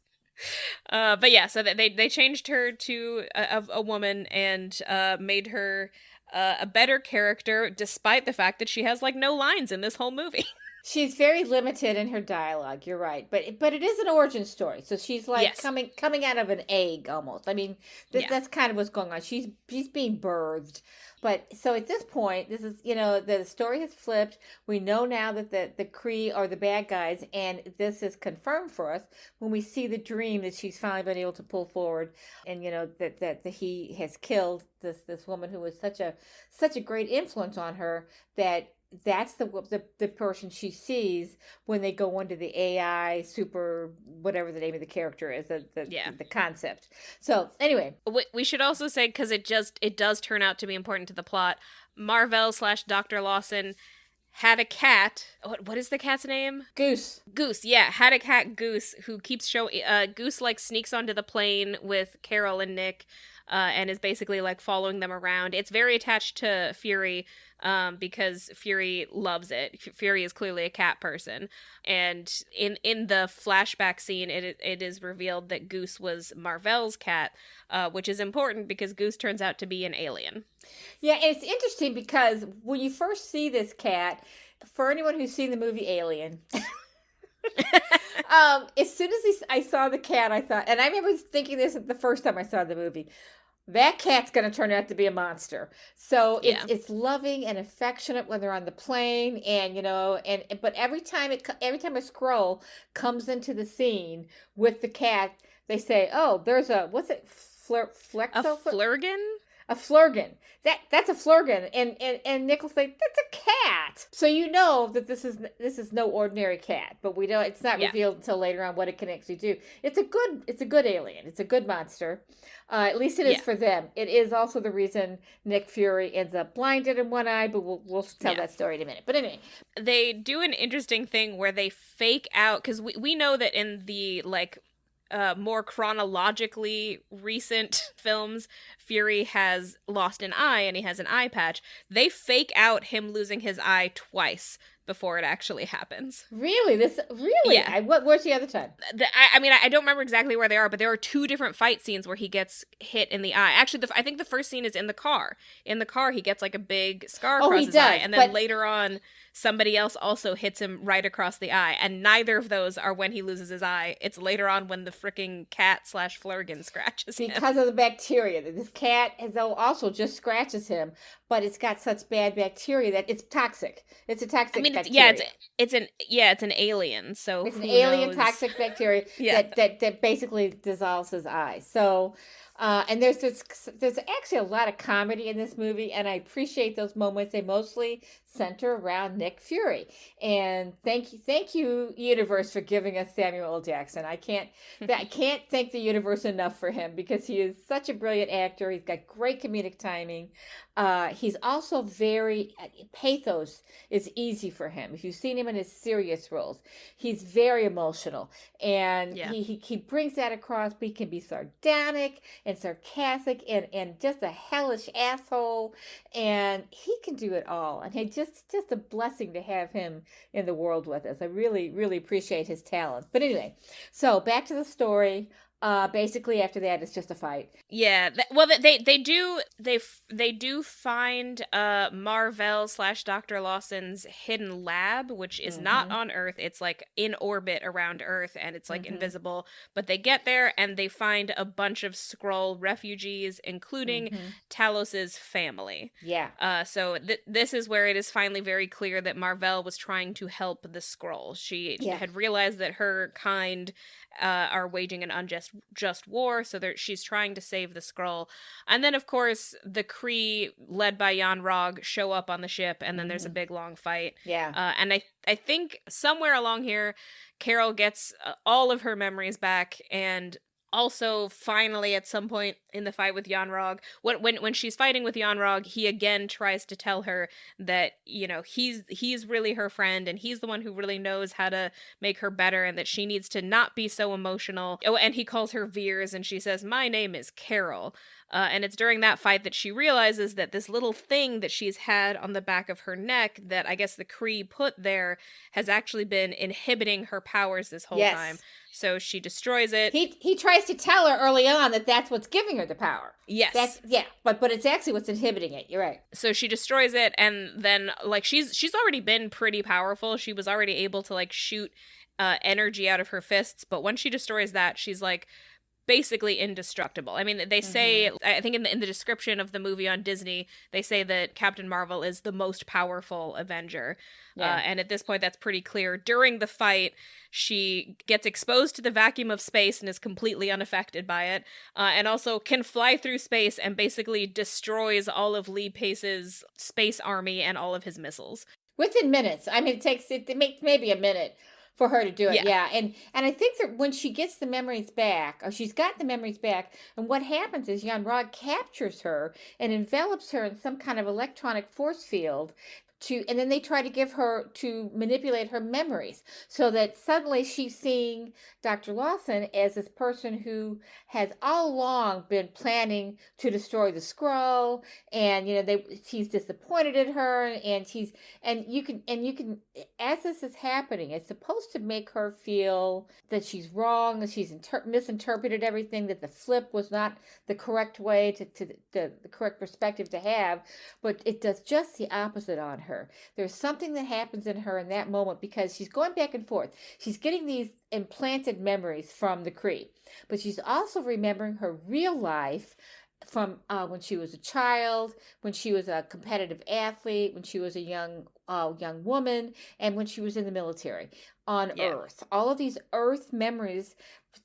No. But yeah, so they changed her to a woman and made her a better character, despite the fact that she has no lines in this whole movie. She's very limited in her dialogue. You're right, but it is an origin story. So she's coming out of an egg almost. I mean, that's kind of what's going on. She's being birthed. But so at this point, this is the story has flipped. We know now that the Kree are the bad guys, and this is confirmed for us when we see the dream that she's finally been able to pull forward, and that he has killed this woman who was such a great influence on her that. That's the person she sees when they go into the AI super whatever the name of the character is, the concept. So anyway, we should also say, because it does turn out to be important to the plot, Mar-Vell / Dr. Lawson had a cat. What is the cat's name? Goose. Yeah, had a cat, Goose, who keeps showing. Goose sneaks onto the plane with Carol and Nick, and is basically following them around. It's very attached to Fury, because Fury loves it. Fury is clearly a cat person, and in the flashback scene, it is revealed that Goose was Mar-Vell's cat, which is important because Goose turns out to be an alien. Yeah, and it's interesting because when you first see this cat, for anyone who's seen the movie Alien. As soon as I saw the cat, I thought, and I remember thinking this the first time I saw the movie, that cat's going to turn out to be a monster. So it's loving and affectionate when they're on the plane, and but every time a Skrull comes into the scene with the cat, they say, "Oh, there's a what's it, Flexo? A Flurgan? a flurgan. That's a flurgan, and Nichols like, that's a cat. So you know that this is no ordinary cat, but we don't. It's not revealed until later on what it can actually do. It's a good alien. It's a good monster. At least it is for them. It is also the reason Nick Fury ends up blinded in one eye, but we'll tell that story in a minute. But anyway, they do an interesting thing where they fake out, because we know that in the more chronologically recent films, Fury has lost an eye and he has an eye patch. They fake out him losing his eye twice before it actually happens. Really? Yeah. Where's the other time? I don't remember exactly where they are, but there are two different fight scenes where he gets hit in the eye. Actually, I think the first scene is in the car. In the car, he gets like a big scar across his eye, and then later on, somebody else also hits him right across the eye, and neither of those are when he loses his eye. It's later on when the freaking cat/flurgan scratches him. Because of the bacteria. This cat also just scratches him, but it's got such bad bacteria that it's toxic. It's a toxic bacteria. It's an alien. So it's an alien toxic bacteria that basically dissolves his eye. So, and there's actually a lot of comedy in this movie, and I appreciate those moments. They mostly center around Nick Fury. And thank you, universe, for giving us Samuel L. Jackson. I can't thank the universe enough for him, because he is such a brilliant actor. He's got great comedic timing. He's also very pathos is easy for him. If you've seen him in his serious roles, he's very emotional, and he brings that across. But he can be sardonic and sarcastic and just a hellish asshole, and he can do it all. And he just a blessing to have him in the world with us. I really, really appreciate his talent. But anyway, so back to the story. Basically after that it's just a fight. Yeah, they do find Marvel/Dr. Lawson's hidden lab, which is not on Earth. It's like in orbit around Earth, and it's like invisible. But they get there and they find a bunch of Skrull refugees, including Talos's family. Yeah. So this is where it is finally very clear that Marvel was trying to help the Skrull. She had realized that her kind are waging an unjust war, so she's trying to save the Skrull. And then, of course, the Kree, led by Jan Rog, show up on the ship, and then there's a big, long fight. Yeah. And I think somewhere along here, Carol gets all of her memories back, and also, finally, at some point in the fight with Jan Rog, when she's fighting with Jan Rog, he again tries to tell her that, he's really her friend, and he's the one who really knows how to make her better, and that she needs to not be so emotional. Oh, and he calls her Veers, and she says, "My name is Carol." And it's during that fight that she realizes that this little thing that she's had on the back of her neck that I guess the Kree put there has actually been inhibiting her powers this whole time. So she destroys it. He tries to tell her early on that that's what's giving her the power. Yes. But it's actually what's inhibiting it. You're right. So she destroys it, and then she's already been pretty powerful. She was already able to shoot energy out of her fists, but when she destroys that, she's basically indestructible. I mean, they say, I think in the description of the movie on Disney, they say that Captain Marvel is the most powerful Avenger. And at this point, that's pretty clear. During the fight, she gets exposed to the vacuum of space and is completely unaffected by it. And also can fly through space and basically destroys all of Lee Pace's space army and all of his missiles. Within minutes. I mean, it makes maybe a minute for her to do it. Yeah. And I think that when she gets the memories back, or she's got the memories back, and what happens is Jan Rod captures her and envelops her in some kind of electronic force field, and then they try to manipulate her memories, so that suddenly she's seeing Dr. Lawson as this person who has all along been planning to destroy the Skrull, and he's disappointed in her, and you can as this is happening, it's supposed to make her feel that she's wrong, that she's misinterpreted everything, that the flip was not the correct way to the correct perspective to have, but it does just the opposite on her. There's something that happens in her in that moment, because she's going back and forth. She's getting these implanted memories from the Kree, but she's also remembering her real life from when she was a child, when she was a competitive athlete, when she was a young woman, and when she was in the military on Yeah. Earth. All of these Earth memories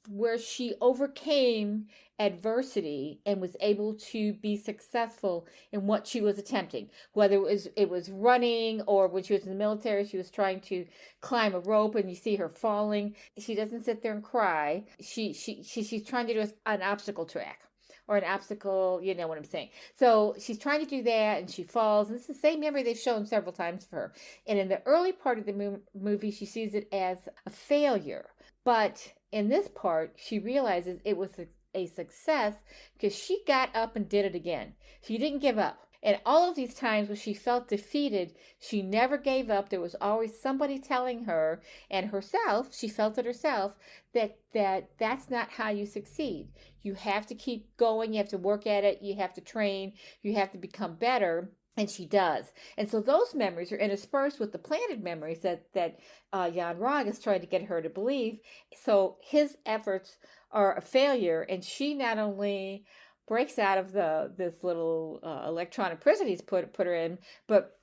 where she overcame adversity and was able to be successful in what she was attempting, whether it was running, or when she was in the military she was trying to climb a rope and you see her falling. She doesn't sit there and cry. She's trying to do an obstacle track, or an obstacle, you know what I'm saying. So she's trying to do that and she falls. And it's the same memory they've shown several times for her. And in the early part of the movie, she sees it as a failure. But in this part, she realizes it was a success because she got up and did it again. She didn't give up. And all of these times when she felt defeated, she never gave up. There was always somebody telling her, and herself, she felt it herself, that's not how you succeed. You have to keep going. You have to work at it. You have to train. You have to become better. And she does. And so those memories are interspersed with the planted memories that Jan Rog is trying to get her to believe. So his efforts are a failure, and she not only breaks out of this little electronic prison he's put her in, but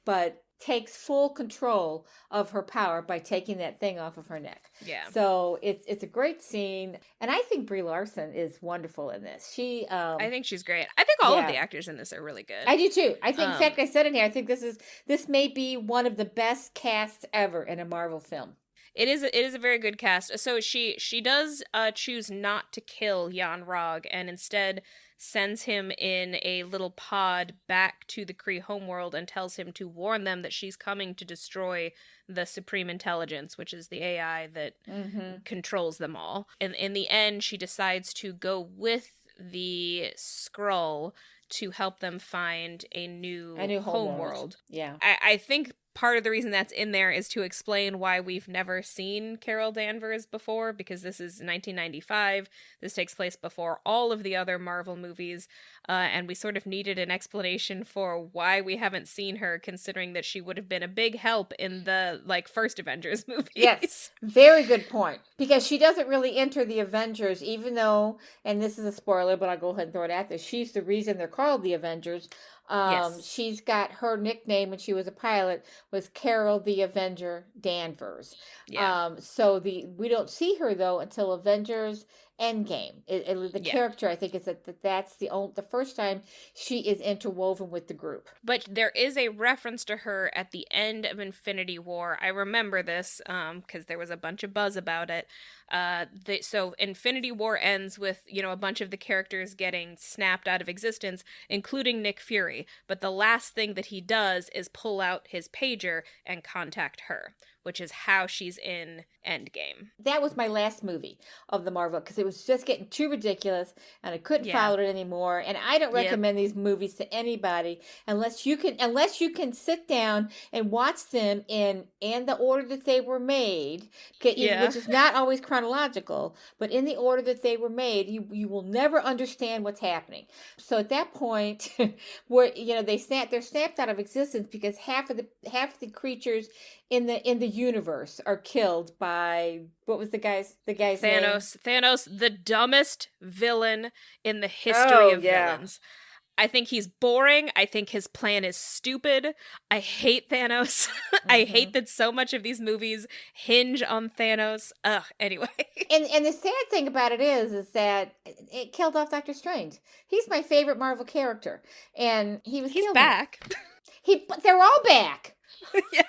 takes full control of her power by taking that thing off of her neck. Yeah. So it's a great scene, and I think Brie Larson is wonderful in this. I think she's great. I think all of the actors in this are really good. I do too. I think, in fact, I said in here, I think this may be one of the best casts ever in a Marvel film. It is a very good cast. So she does choose not to kill Jan Rog, and instead sends him in a little pod back to the Kree homeworld and tells him to warn them that she's coming to destroy the Supreme Intelligence, which is the AI that controls them all. And in the end, she decides to go with the Skrull to help them find a new homeworld. Yeah. I think part of the reason that's in there is to explain why we've never seen Carol Danvers before, because this is 1995. This takes place before all of the other Marvel movies, and we sort of needed an explanation for why we haven't seen her, considering that she would have been a big help in the first Avengers movies. Yes, very good point. Because she doesn't really enter the Avengers, even though, and this is a spoiler, but I'll go ahead and throw it out there, she's the reason they're called the Avengers. Yes. She's got her nickname when she was a pilot was Carol the Avenger Danvers. Yeah. So we don't see her though until Avengers Endgame. The character, I think, is that's the first time she is interwoven with the group. But there is a reference to her at the end of Infinity War. I remember this because there was a bunch of buzz about it. So Infinity War ends with, a bunch of the characters getting snapped out of existence, including Nick Fury. But the last thing that he does is pull out his pager and contact her, which is how she's in Endgame. That was my last movie of the Marvel, because it was just getting too ridiculous and I couldn't follow it anymore. And I don't recommend these movies to anybody unless you can sit down and watch them in the order that they were made, which is not always chronological, but in the order that they were made, you will never understand what's happening. So at that point, where they're snapped out of existence because half of the creatures in the universe are killed by, what was the guy's Thanos name? Thanos, the dumbest villain in the history of villains. I think he's boring. I think his plan is stupid. I hate Thanos. I hate that so much of these movies hinge on Thanos. Anyway. And the sad thing about it is that it killed off Doctor Strange. He's my favorite Marvel character, and he's back. But they're all back. Yeah.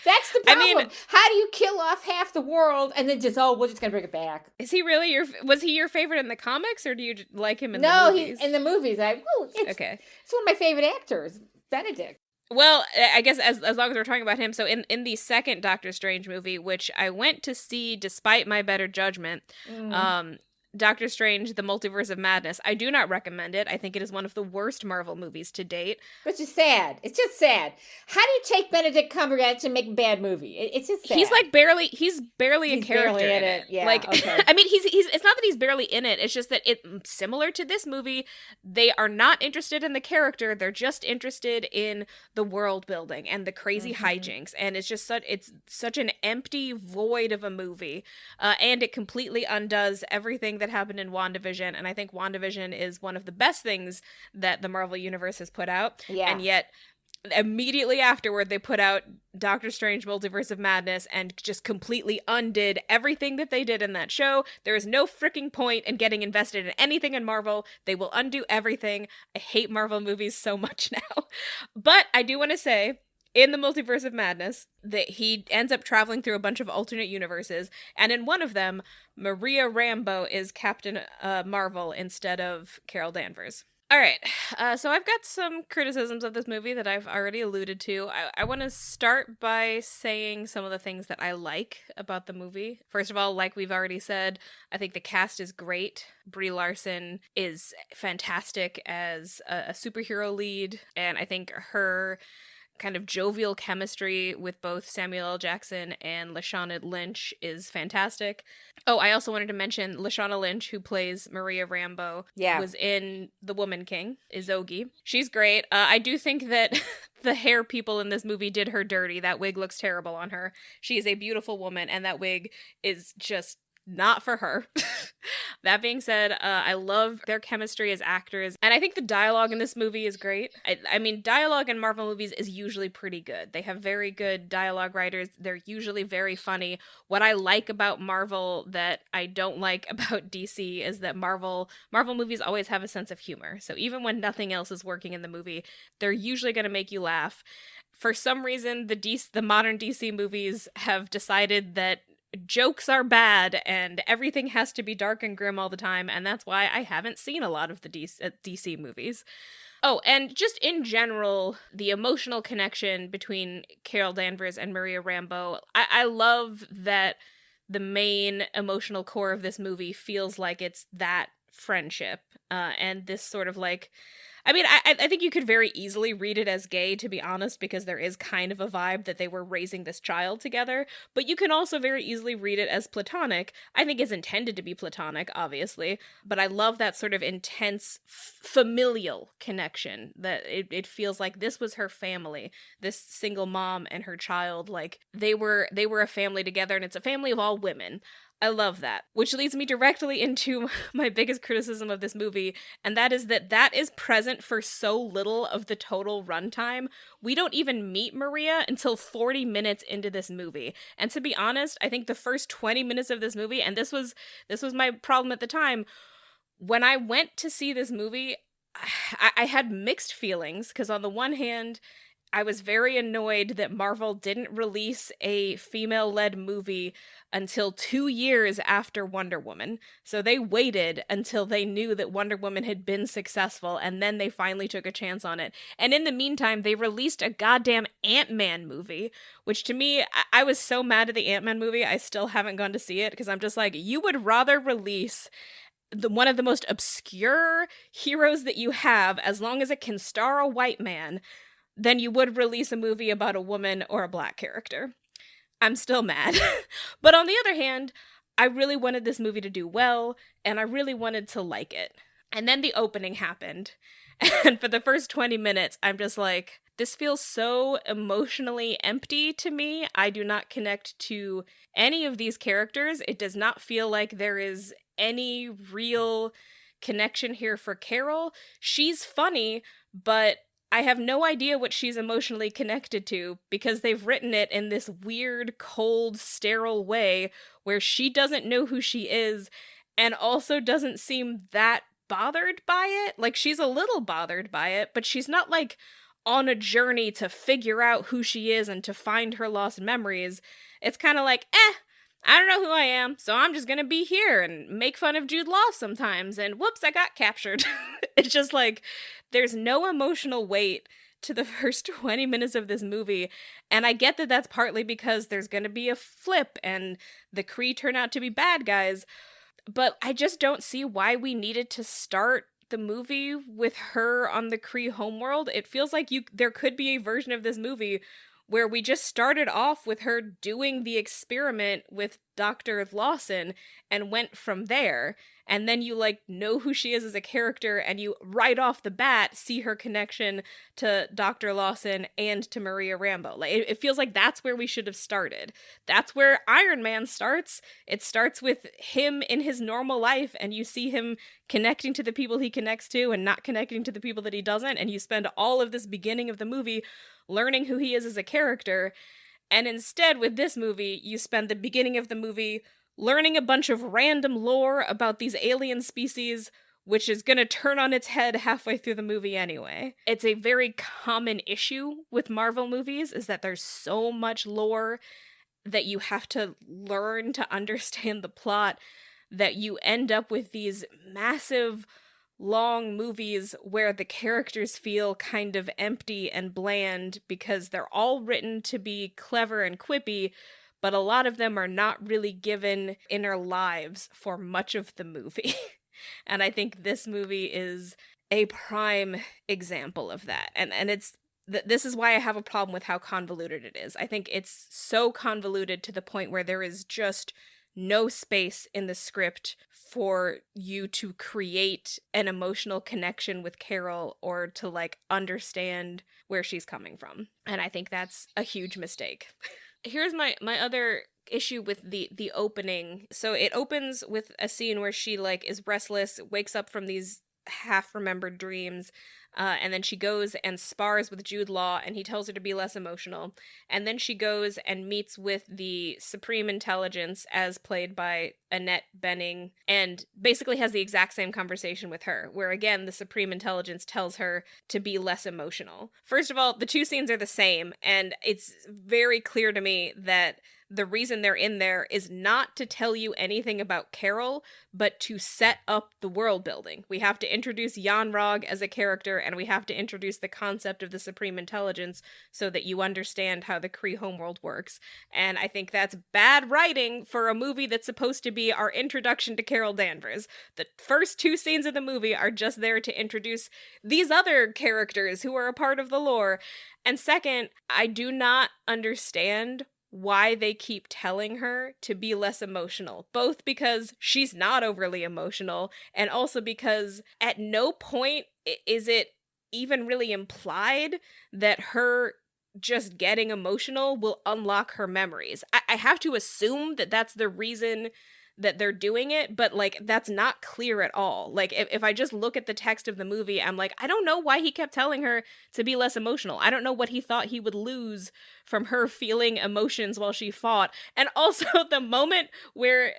That's the problem. How do you kill off half the world and then we're just gonna bring it back? Is he really was he your favorite in the comics, or do you like him in the movies? No, in the movies. It's one of my favorite actors, Benedict. Well, I guess as long as we're talking about him, so in the second Doctor Strange movie, which I went to see despite my better judgment, Doctor Strange, The Multiverse of Madness. I do not recommend it. I think it is one of the worst Marvel movies to date. Which is sad. It's just sad. How do you take Benedict Cumberbatch and make a bad movie? It's just sad. He's barely a character in it. Yeah, okay. I mean, he's it's not that he's barely in it. It's just that similar to this movie, they are not interested in the character. They're just interested in the world building and the crazy hijinks. And it's just such an empty void of a movie. And it completely undoes everything that happened in WandaVision, and I think WandaVision is one of the best things that the Marvel Universe has put out. Yeah. And yet, immediately afterward, they put out Doctor Strange Multiverse of Madness and just completely undid everything that they did in that show. There is no freaking point in getting invested in anything in Marvel. They will undo everything. I hate Marvel movies so much now. But I do want to say, in the Multiverse of Madness, that he ends up traveling through a bunch of alternate universes, and in one of them, Maria Rambeau is Captain Marvel instead of Carol Danvers. All right, so I've got some criticisms of this movie that I've already alluded to. I want to start by saying some of the things that I like about the movie. First of all, like we've already said, I think the cast is great. Brie Larson is fantastic as a superhero lead, and I think her kind of jovial chemistry with both Samuel L. Jackson and Lashana Lynch is fantastic. Oh, I also wanted to mention Lashana Lynch, who plays Maria Rambeau, was in The Woman King, Izogi. She's great. I do think that the hair people in this movie did her dirty. That wig looks terrible on her. She is a beautiful woman, and that wig is just not for her. That being said, I love their chemistry as actors, and I think the dialogue in this movie is great. I mean, dialogue in Marvel movies is usually pretty good. They have very good dialogue writers. They're usually very funny. What I like about Marvel that I don't like about DC is that Marvel movies always have a sense of humor. So even when nothing else is working in the movie, they're usually going to make you laugh. For some reason, the modern DC movies have decided that jokes are bad and everything has to be dark and grim all the time, and that's why I haven't seen a lot of the DC movies. Oh, and just in general, the emotional connection between Carol Danvers and Maria Rambeau, I love that the main emotional core of this movie feels like it's that friendship, and this sort of like, I mean, I think you could very easily read it as gay, to be honest, because there is kind of a vibe that they were raising this child together, but you can also very easily read it as platonic. I think it's intended to be platonic, obviously, but I love that sort of intense familial connection, that it feels like this was her family, this single mom and her child, like they were a family together, and it's a family of all women. I love that. Which leads me directly into my biggest criticism of this movie, and that is that is present for so little of the total runtime. We don't even meet Maria until 40 minutes into this movie. And to be honest, I think the first 20 minutes of this movie, and this was my problem at the time, when I went to see this movie, I had mixed feelings, because on the one hand, I was very annoyed that Marvel didn't release a female-led movie until 2 years after Wonder Woman. So they waited until they knew that Wonder Woman had been successful, and then they finally took a chance on it. And in the meantime, they released a goddamn Ant-Man movie, which to me, I was so mad at the Ant-Man movie, I still haven't gone to see it, because I'm just like, you would rather release one of the most obscure heroes that you have, as long as it can star a white man, than you would release a movie about a woman or a black character. I'm still mad. But on the other hand, I really wanted this movie to do well, and I really wanted to like it. And then the opening happened, and for the first 20 minutes, I'm just like, this feels so emotionally empty to me. I do not connect to any of these characters. It does not feel like there is any real connection here for Carol. She's funny, but I have no idea what she's emotionally connected to, because they've written it in this weird, cold, sterile way where she doesn't know who she is and also doesn't seem that bothered by it. Like, she's a little bothered by it, but she's not, like, on a journey to figure out who she is and to find her lost memories. It's kind of like, I don't know who I am, so I'm just gonna be here and make fun of Jude Law sometimes, and whoops, I got captured. It's just like, there's no emotional weight to the first 20 minutes of this movie, and I get that that's partly because there's gonna be a flip, and the Kree turn out to be bad guys, but I just don't see why we needed to start the movie with her on the Kree homeworld. It feels like there could be a version of this movie where we just started off with her doing the experiment with Dr. Lawson and went from there. And then you like know who she is as a character, and you right off the bat see her connection to Dr. Lawson and to Maria Rambeau. Like it feels like that's where we should have started. That's where Iron Man starts. It starts with him in his normal life, and you see him connecting to the people he connects to and not connecting to the people that he doesn't, and you spend all of this beginning of the movie learning who he is as a character. And instead, with this movie, you spend the beginning of the movie learning a bunch of random lore about these alien species, which is going to turn on its head halfway through the movie anyway. It's a very common issue with Marvel movies, is that there's so much lore that you have to learn to understand the plot, that you end up with these massive long movies where the characters feel kind of empty and bland because they're all written to be clever and quippy, but a lot of them are not really given inner lives for much of the movie. And I think this movie is a prime example of that. And it's this is why I have a problem with how convoluted it is. I think it's so convoluted to the point where there is just no space in the script for you to create an emotional connection with Carol or to like understand where she's coming from. And I think that's a huge mistake. Here's my other issue with the opening. So it opens with a scene where she like is restless, wakes up from these half-remembered dreams, and then she goes and spars with Jude Law, and he tells her to be less emotional. And then she goes and meets with the Supreme Intelligence, as played by Annette Bening, and basically has the exact same conversation with her, where again, the Supreme Intelligence tells her to be less emotional. First of all, the two scenes are the same, and it's very clear to me that the reason they're in there is not to tell you anything about Carol, but to set up the world building. We have to introduce Jan Rog as a character, and we have to introduce the concept of the Supreme Intelligence so that you understand how the Kree homeworld works. And I think that's bad writing for a movie that's supposed to be our introduction to Carol Danvers. The first two scenes of the movie are just there to introduce these other characters who are a part of the lore. And second, I do not understand why they keep telling her to be less emotional, both because she's not overly emotional, and also because at no point is it even really implied that her just getting emotional will unlock her memories. I have to assume that that's the reason that they're doing it, but like that's not clear at all. Like if I just look at the text of the movie, I'm like, I don't know why he kept telling her to be less emotional. I don't know what he thought he would lose from her feeling emotions while she fought. And also the moment where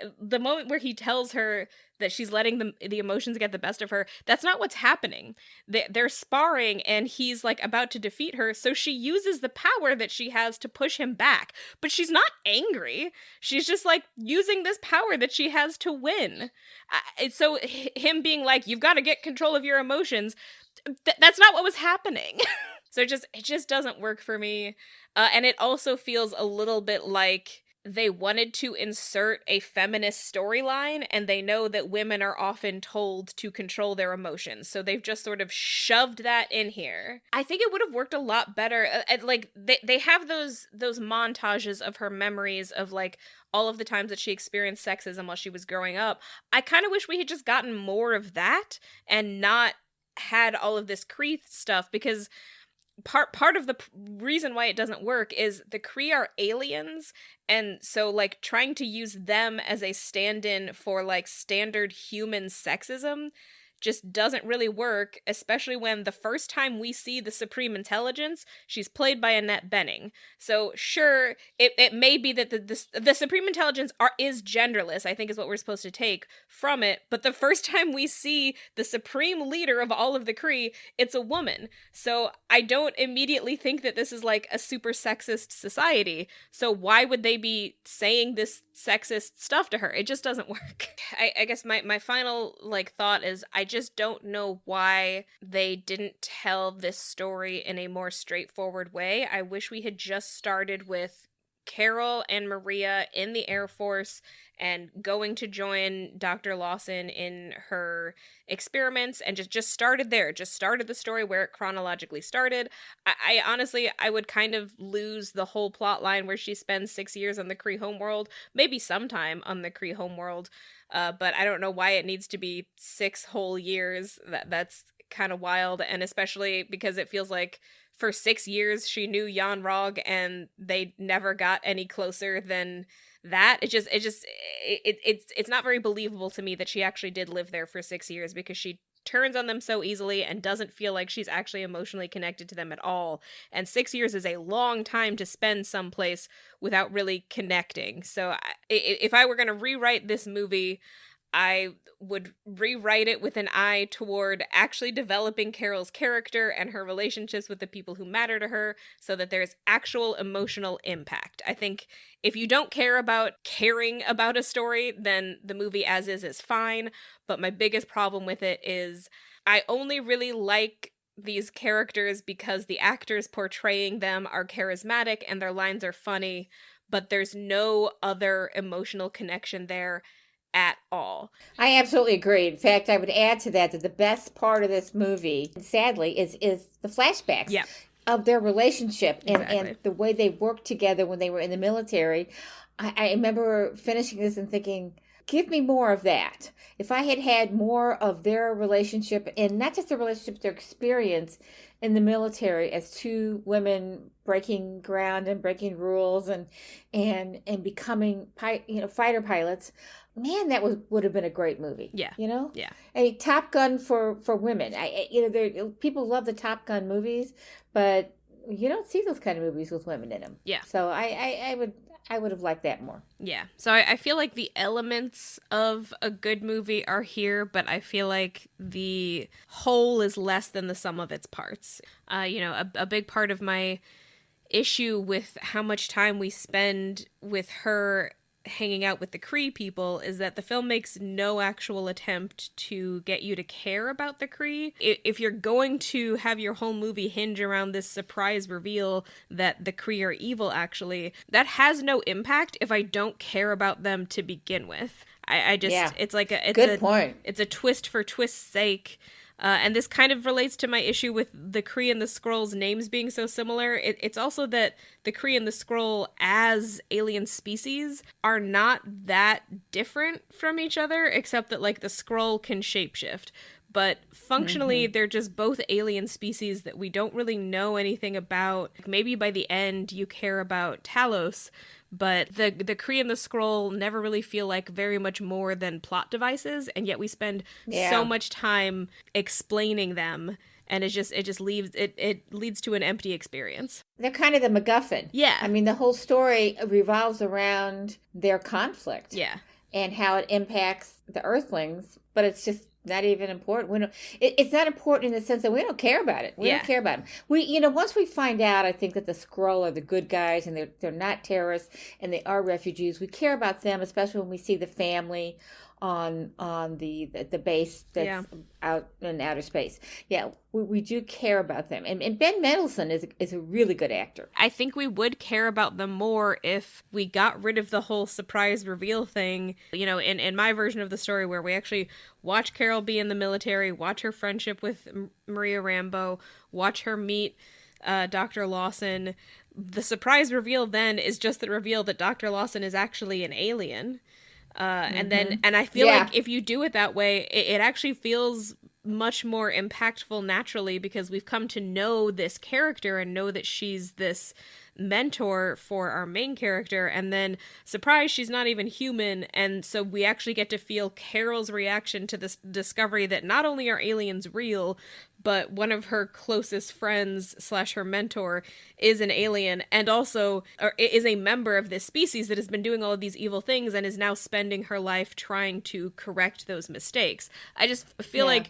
he tells her that she's letting the emotions get the best of her, that's not what's happening. They're sparring and he's like about to defeat her, so she uses the power that she has to push him back. But she's not angry. She's just like using this power that she has to win. So him being like, you've got to get control of your emotions, that's not what was happening. So it just doesn't work for me. And it also feels a little bit like they wanted to insert a feminist storyline, and they know that women are often told to control their emotions, so they've just sort of shoved that in here. I think it would have worked a lot better. Like they have those montages of her memories of like all of the times that she experienced sexism while she was growing up. I kind of wish we had just gotten more of that and not had all of this Kree stuff, because part of the reason why it doesn't work is the Kree are aliens, and so like trying to use them as a stand-in for like standard human sexism just doesn't really work, especially when the first time we see the Supreme Intelligence, she's played by Annette Bening. So sure, it may be that the Supreme Intelligence is genderless, I think is what we're supposed to take from it, but the first time we see the supreme leader of all of the Kree, it's a woman. So I don't immediately think that this is like a super sexist society. So why would they be saying this sexist stuff to her? It just doesn't work. I guess my final like thought is I just don't know why they didn't tell this story in a more straightforward way. I wish we had just started with Carol and Maria in the Air Force and going to join Dr. Lawson in her experiments, and just started there, just started the story where it chronologically started. I honestly, I would kind of lose the whole plot line where she spends 6 years on the Kree homeworld, maybe sometime on the Kree homeworld, but I don't know why it needs to be 6 whole years. That's kind of wild, and especially because it feels like for 6 years she knew Jan Rog and they never got any closer than that. It's not very believable to me that she actually did live there for 6 years, because she turns on them so easily and doesn't feel like she's actually emotionally connected to them at all. And 6 years is a long time to spend someplace without really connecting. So if I were going to rewrite this movie, I would rewrite it with an eye toward actually developing Carol's character and her relationships with the people who matter to her, so that there's actual emotional impact. I think if you don't care about caring about a story, then the movie as is fine. But my biggest problem with it is I only really like these characters because the actors portraying them are charismatic and their lines are funny, but there's no other emotional connection there at all. I absolutely agree. In fact, I would add to that the best part of this movie, sadly, is the flashbacks. Yeah. Of their relationship Exactly. and the way they worked together when they were in the military. I remember finishing this and thinking, give me more of that. If I had had more of their relationship, and not just their relationship, their experience in the military as two women breaking ground and breaking rules and becoming fighter pilots, man, that would have been a great movie. Yeah. Yeah. A Top Gun for women. People love the Top Gun movies, but you don't see those kind of movies with women in them. Yeah. So I would have liked that more. Yeah. So I feel like the elements of a good movie are here, but I feel like the whole is less than the sum of its parts. A big part of my issue with how much time we spend with her hanging out with the Kree people is that the film makes no actual attempt to get you to care about the Kree. If you're going to have your whole movie hinge around this surprise reveal that the Kree are evil, actually, that has no impact if I don't care about them to begin with. It's like good point. It's a twist for twist's sake. And this kind of relates to my issue with the Kree and the Skrulls' names being so similar. It's also that the Kree and the Skrull as alien species are not that different from each other, except that, like, the Skrull can shapeshift. But functionally, they're just both alien species that we don't really know anything about. Maybe by the end you care about Talos, but the Kree and the Skrull never really feel like very much more than plot devices, and yet we spend so much time explaining them, and it leads to an empty experience. They're kind of the MacGuffin. Yeah. I mean, the whole story revolves around their conflict. Yeah. And how it impacts the Earthlings, but it's just not even important. It's not important in the sense that we don't care about it. We don't care about them. Once we find out, I think that the Skrull are the good guys and they're not terrorists and they are refugees. We care about them, especially when we see the family on the base that's out in outer space. Yeah, we do care about them. And Ben Mendelsohn is a really good actor. I think we would care about them more if we got rid of the whole surprise reveal thing. In my version of the story, where we actually watch Carol be in the military, watch her friendship with Maria Rambeau, watch her meet Dr. Lawson. The surprise reveal then is just the reveal that Dr. Lawson is actually an alien. And I feel like if you do it that way, it actually feels much more impactful naturally, because we've come to know this character and know that she's this mentor for our main character, and then surprise, she's not even human, and so we actually get to feel Carol's reaction to this discovery that not only are aliens real, but one of her closest friends / her mentor is an alien, and also is a member of this species that has been doing all of these evil things and is now spending her life trying to correct those mistakes. I just feel like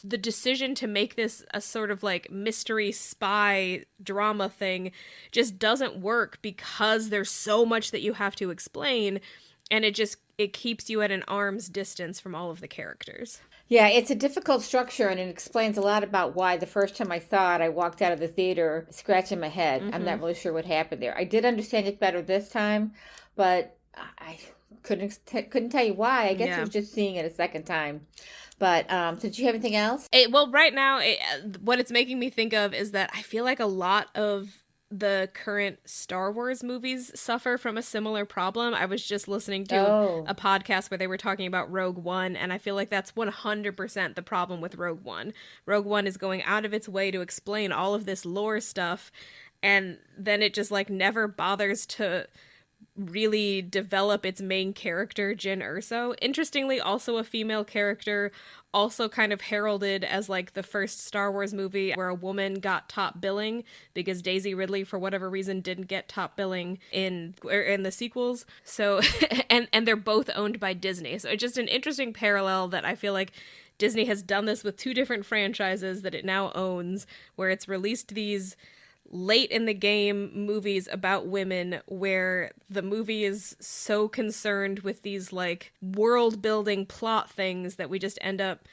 the decision to make this a sort of like mystery spy drama thing just doesn't work, because there's so much that you have to explain, and it keeps you at an arm's distance from all of the characters. Yeah, it's a difficult structure, and it explains a lot about why the first time I saw it, I walked out of the theater scratching my head. I'm Mm-hmm. not really sure what happened there. I did understand it better this time, but I couldn't tell you why. I guess it Yeah. was just seeing it a second time. But so did you have anything else? Well, right now, what it's making me think of is that I feel like a lot of the current Star Wars movies suffer from a similar problem. I was just listening to Oh, a podcast where they were talking about Rogue One, and I feel like that's 100% the problem with Rogue One. Rogue One is going out of its way to explain all of this lore stuff, and then it just like never bothers to really develop its main character, Jyn Erso. Interestingly, also a female character, also kind of heralded as like the first Star Wars movie where a woman got top billing because Daisy Ridley, for whatever reason, didn't get top billing in the sequels. So, and they're both owned by Disney. So it's just an interesting parallel that I feel like Disney has done this with two different franchises that it now owns, where it's released these late in the game movies about women where the movie is so concerned with these like world building plot things that we just end up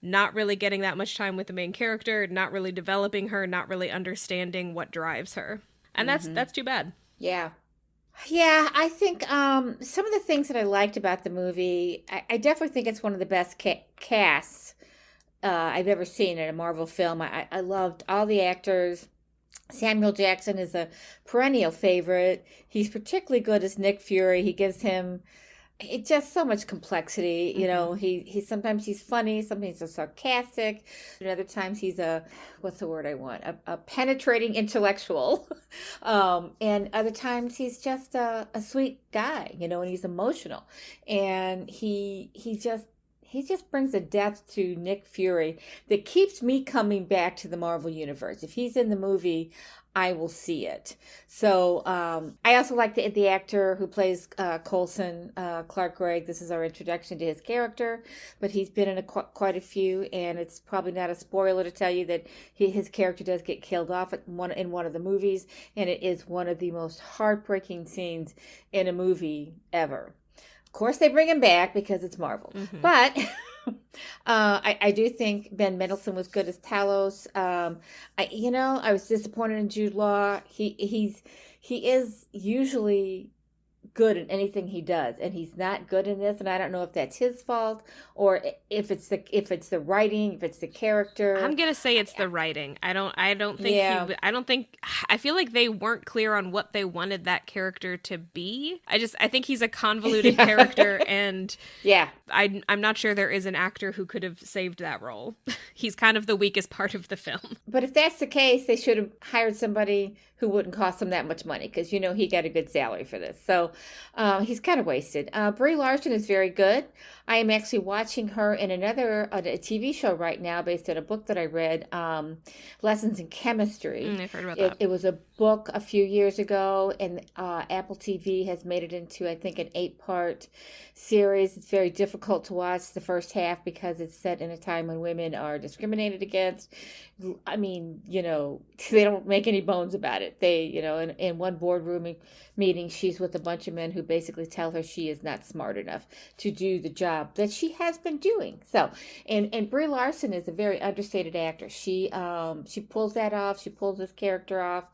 not really getting that much time with the main character, not really developing her, not really understanding what drives her. And mm-hmm. that's too bad. Yeah. Yeah, I think some of the things that I liked about the movie, I definitely think it's one of the best casts I've ever seen in a Marvel film. I loved all the actors. Samuel Jackson is a perennial favorite. He's particularly good as Nick Fury. He gives him just so much complexity. You Mm-hmm. know, he sometimes he's funny, sometimes he's sarcastic, and other times he's a what's the word I want? A penetrating intellectual. And other times he's just a sweet guy, you know, and he's emotional. And he just brings a depth to Nick Fury that keeps me coming back to the Marvel Universe. If he's in the movie, I will see it. So I also like the actor who plays Coulson, Clark Gregg. This is our introduction to his character, but he's been in quite a few, and it's probably not a spoiler to tell you that his character does get killed off in one of the movies, and it is one of the most heartbreaking scenes in a movie ever. Of course, they bring him back because it's Marvel. Mm-hmm. But I do think Ben Mendelsohn was good as Talos. I was disappointed in Jude Law. He is usually good in anything he does, and he's not good in this. And I don't know if that's his fault or if it's the writing, if it's the character. I'm gonna say it's the writing. Yeah, I don't think I feel like they weren't clear on what they wanted that character to be. I think he's a convoluted yeah, character, and yeah. I'm not sure there is an actor who could have saved that role. He's kind of the weakest part of the film. But if that's the case, they should have hired somebody who wouldn't cost them that much money because he got a good salary for this. So he's kind of wasted. Brie Larson is very good. I am actually watching her in a TV show right now based on a book that I read, Lessons in Chemistry. I've heard about It, that. it was a book a few years ago, and Apple TV has made it into, I think, an 8-part series. It's very difficult to watch the first half because it's set in a time when women are discriminated against. I mean, they don't make any bones about it. They, in one boardroom meeting, she's with a bunch of men who basically tell her she is not smart enough to do the job that she has been doing. So, and Brie Larson is a very understated actor. She pulls that off. She pulls this character off,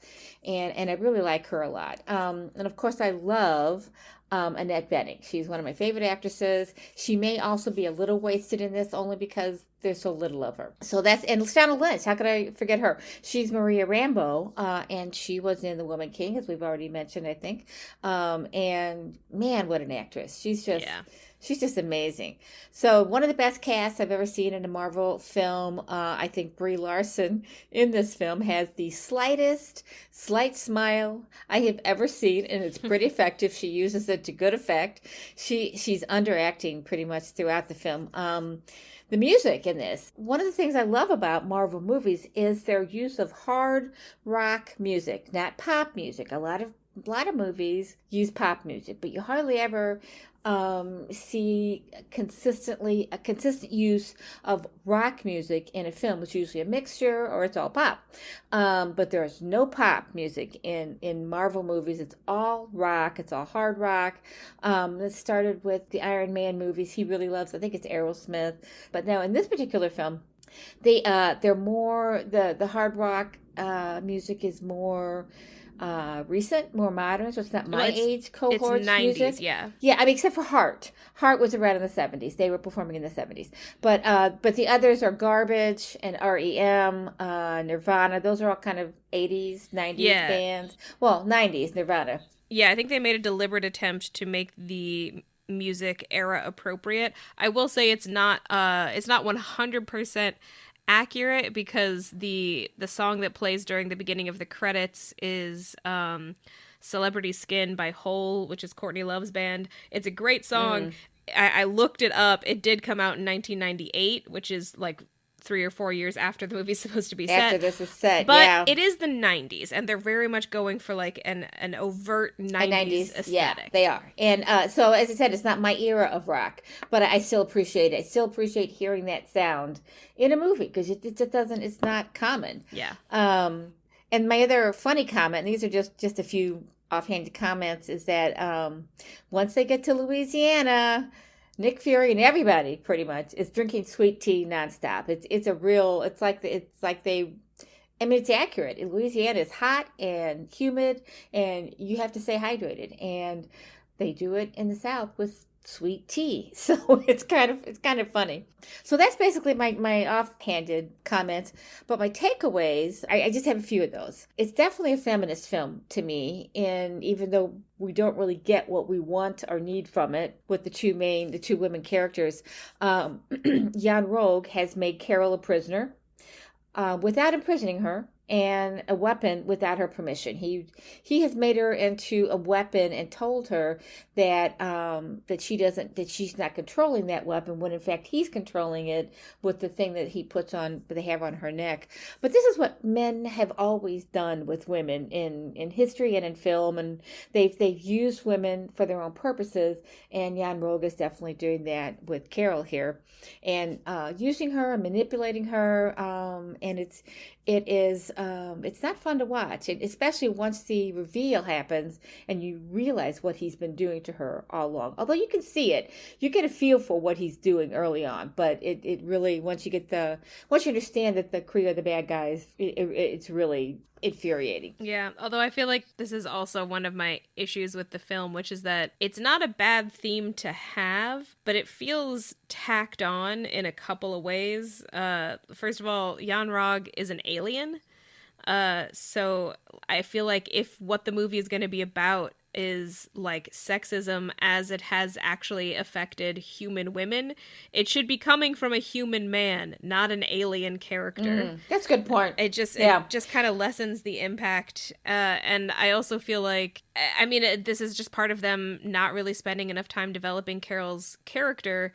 and I really like her a lot. And of course, I love Annette Bening. She's one of my favorite actresses. She may also be a little wasted in this only because there's so little of her. So and Lashana Lynch. How could I forget her? She's Maria Rambeau, and she was in The Woman King, as we've already mentioned, I think. And man, what an actress! Yeah. She's just amazing. So one of the best casts I've ever seen in a Marvel film. I think Brie Larson in this film has the slight smile I have ever seen, and it's pretty effective. She uses it to good effect. She's underacting pretty much throughout the film. The music in this. One of the things I love about Marvel movies is their use of hard rock music, not pop music. A lot of movies use pop music, but you hardly ever see a consistent use of rock music in a film. It's usually a mixture or it's all pop. But there's no pop music in Marvel movies. It's all rock. It's all hard rock. It started with the Iron Man movies. He really loves, I think it's Aerosmith. But now in this particular film, they're more, the hard rock music is more recent, more modern, so it's not my age cohort it's 90s, music. yeah. Yeah, I mean, except for Heart. Heart was around in the 70s. They were performing in the 70s. But the others are Garbage and REM, Nirvana. Those are all kind of 80s, 90s bands. Well, 90s, Nirvana. Yeah, I think they made a deliberate attempt to make the music era appropriate. I will say it's not 100% accurate because the song that plays during the beginning of the credits is Celebrity Skin by Hole, which is Courtney Love's band. It's a great song. I looked it up. It did come out in 1998, which is like 3 or 4 years after the movie's supposed to be set. After this is set, but yeah. It is the 90s, and they're very much going for like an overt 90s aesthetic. Yeah, they are. And so, as I said, it's not my era of rock, but I still appreciate it. I still appreciate hearing that sound in a movie because it just doesn't, it's not common. Yeah. And my other funny comment, and these are just a few offhanded comments, is that once they get to Louisiana, Nick Fury and everybody pretty much is drinking sweet tea nonstop. I mean, it's accurate. Louisiana is hot and humid, and you have to stay hydrated. And they do it in the South with sweet tea, so it's kind of funny. So that's basically my offhanded comments. But my takeaways, I just have a few of those. It's definitely a feminist film to me, and even though we don't really get what we want or need from it with the two women characters, Jan Rogue has made Carol a prisoner without imprisoning her, and a weapon without her permission. He has made her into a weapon and told her that she's not controlling that weapon, when in fact he's controlling it with the thing that they have on her neck. But this is what men have always done with women in history and in film, and they've used women for their own purposes, and Jan Rogue is definitely doing that with Carol here, and using her and manipulating her, and it's not fun to watch, especially once the reveal happens and you realize what he's been doing to her all along. Although you can see it, you get a feel for what he's doing early on, but it really, once you understand that the Kree are the bad guys, it's really infuriating. Yeah, although I feel like this is also one of my issues with the film, which is that it's not a bad theme to have, but it feels tacked on in a couple of ways. First of all, Jan Rogue is an alien. So I feel like if what the movie is going to be about is like sexism as it has actually affected human women, it should be coming from a human man, not an alien character. That's a good point. It just kind of lessens the impact. And I also feel like, I mean, this is just part of them not really spending enough time developing Carol's character.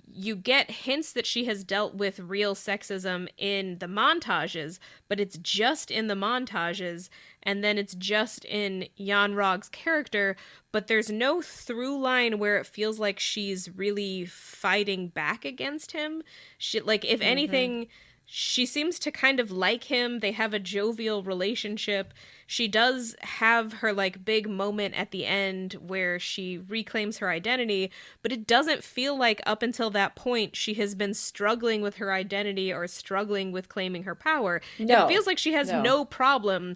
You get hints that she has dealt with real sexism in the montages, but it's just in the montages, and then it's just in Jan Rogue's character, but there's no through line where it feels like she's really fighting back against him. She, like, if anything, she seems to kind of like him. They have a jovial relationship. She does have her, like, big moment at the end where she reclaims her identity, but it doesn't feel like up until that point she has been struggling with her identity or struggling with claiming her power. No. It feels like she has no problem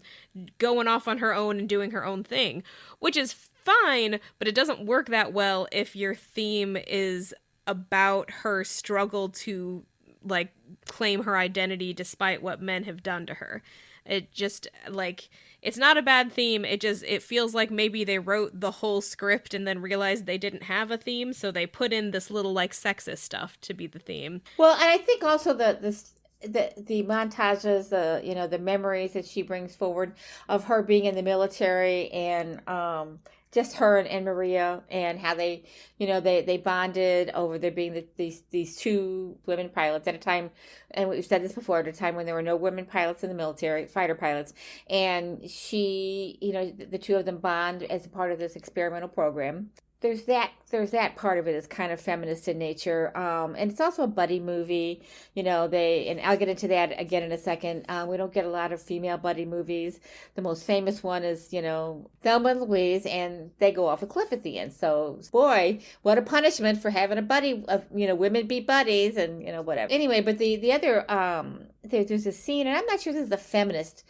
going off on her own and doing her own thing, which is fine, but it doesn't work that well if your theme is about her struggle to, like, claim her identity despite what men have done to her. It just, like, it's not a bad theme. It feels like maybe they wrote the whole script and then realized they didn't have a theme, so they put in this little, like, sexist stuff to be the theme. Well, and I think also the montages, the memories that she brings forward of her being in the military, and just her and Maria, and how they bonded over there being these two women pilots at a time, and we've said this before, at a time when there were no women pilots in the military, fighter pilots, and she, the two of them bond as a part of this experimental program. there's that part of it is kind of feminist in nature, and it's also a buddy movie. And I'll get into that again in a second. We don't get a lot of female buddy movies. The most famous one is Thelma and Louise, and they go off a cliff at the end. So boy, what a punishment for having a buddy of women be buddies and whatever. Anyway, but the other there's a scene, and I'm not sure this is a feminist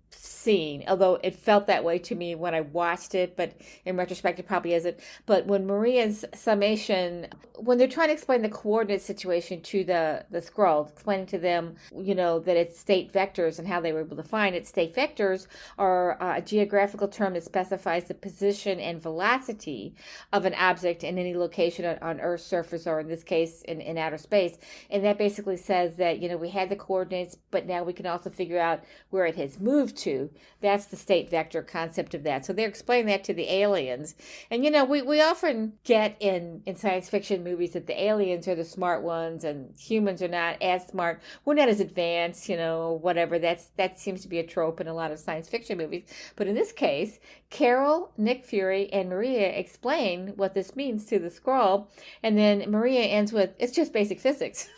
scene, although it felt that way to me when I watched it, but in retrospect it probably isn't. But when Maria's summation, when they're trying to explain the coordinate situation to the Skrulls, explaining to them that it's state vectors and how they were able to find it. State vectors are a geographical term that specifies the position and velocity of an object in any location on Earth's surface, or in this case in outer space. And that basically says that we had the coordinates, but now we can also figure out where it has moved to. That's the state vector concept of that. So they're explaining that to the aliens. And we often get in science fiction movies that the aliens are the smart ones and humans are not as smart. We're not as advanced, whatever. That seems to be a trope in a lot of science fiction movies. But in this case, Carol, Nick Fury, and Maria explain what this means to the Skrull, and then Maria ends with, "It's just basic physics."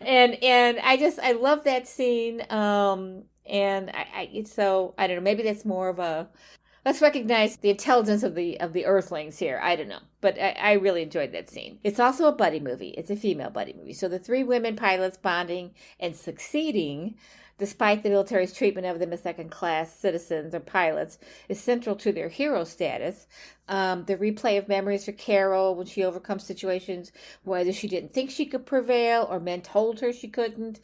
and I love that scene. And so I don't know, maybe that's more of a, let's recognize the intelligence of the Earthlings here. I don't know, but I really enjoyed that scene. It's also a buddy movie. It's a female buddy movie. So the three women pilots bonding and succeeding, despite the military's treatment of them as second-class citizens or pilots, is central to their hero status. The replay of memories for Carol when she overcomes situations, whether she didn't think she could prevail or men told her she couldn't,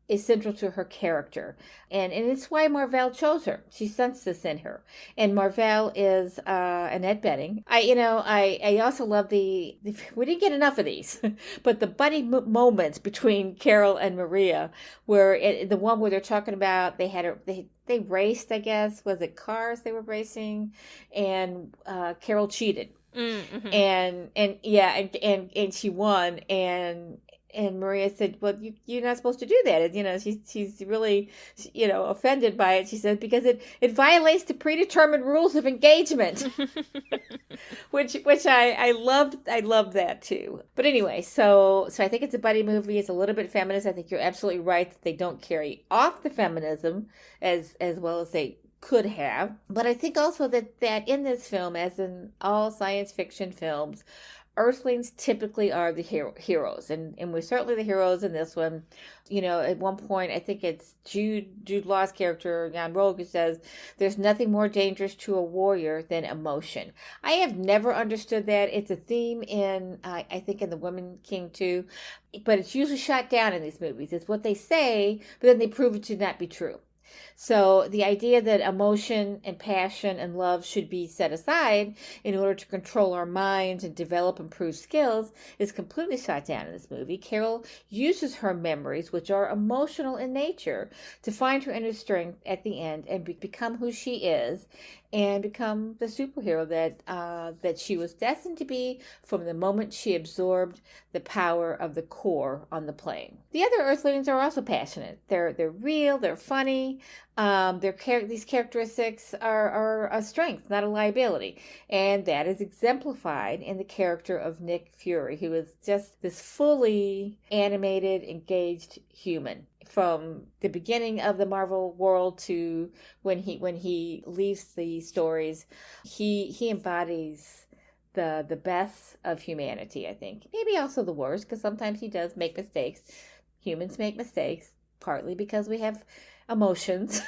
is central to her character. And it's why Marvell chose her. She sensed this in her. And Marvell is Annette Bening. I also love we didn't get enough of these, but the buddy moments between Carol and Maria, where the one where they're talking about they raced, I guess, was it cars they were racing, and Carol cheated. Mm-hmm. And she won, and Maria said, "Well, you're not supposed to do that." She's really, offended by it. She said, because it violates the predetermined rules of engagement, which I loved. I loved that too. But anyway, so I think it's a buddy movie. It's a little bit feminist. I think you're absolutely right that they don't carry off the feminism as well as they could have. But I think also that in this film, as in all science fiction films, Earthlings typically are the heroes, and we're certainly the heroes in this one. At one point, I think it's Jude Law's character, Jan Rogue, who says, "There's nothing more dangerous to a warrior than emotion." I have never understood that. It's a theme in, I think, in The Woman King too, but it's usually shot down in these movies. It's what they say, but then they prove it to not be true. So the idea that emotion and passion and love should be set aside in order to control our minds and develop improved skills is completely shot down in this movie. Carol uses her memories, which are emotional in nature, to find her inner strength at the end and become who she is, and become the superhero that she was destined to be from the moment she absorbed the power of the core on the plane. The other Earthlings are also passionate. They're real. They're funny. These characteristics are a strength, not a liability, and that is exemplified in the character of Nick Fury, who is just this fully animated, engaged human. From the beginning of the Marvel world to when he leaves the stories, he embodies the best of humanity, I think. Maybe also the worst, because sometimes he does make mistakes. Humans make mistakes, partly because we have emotions.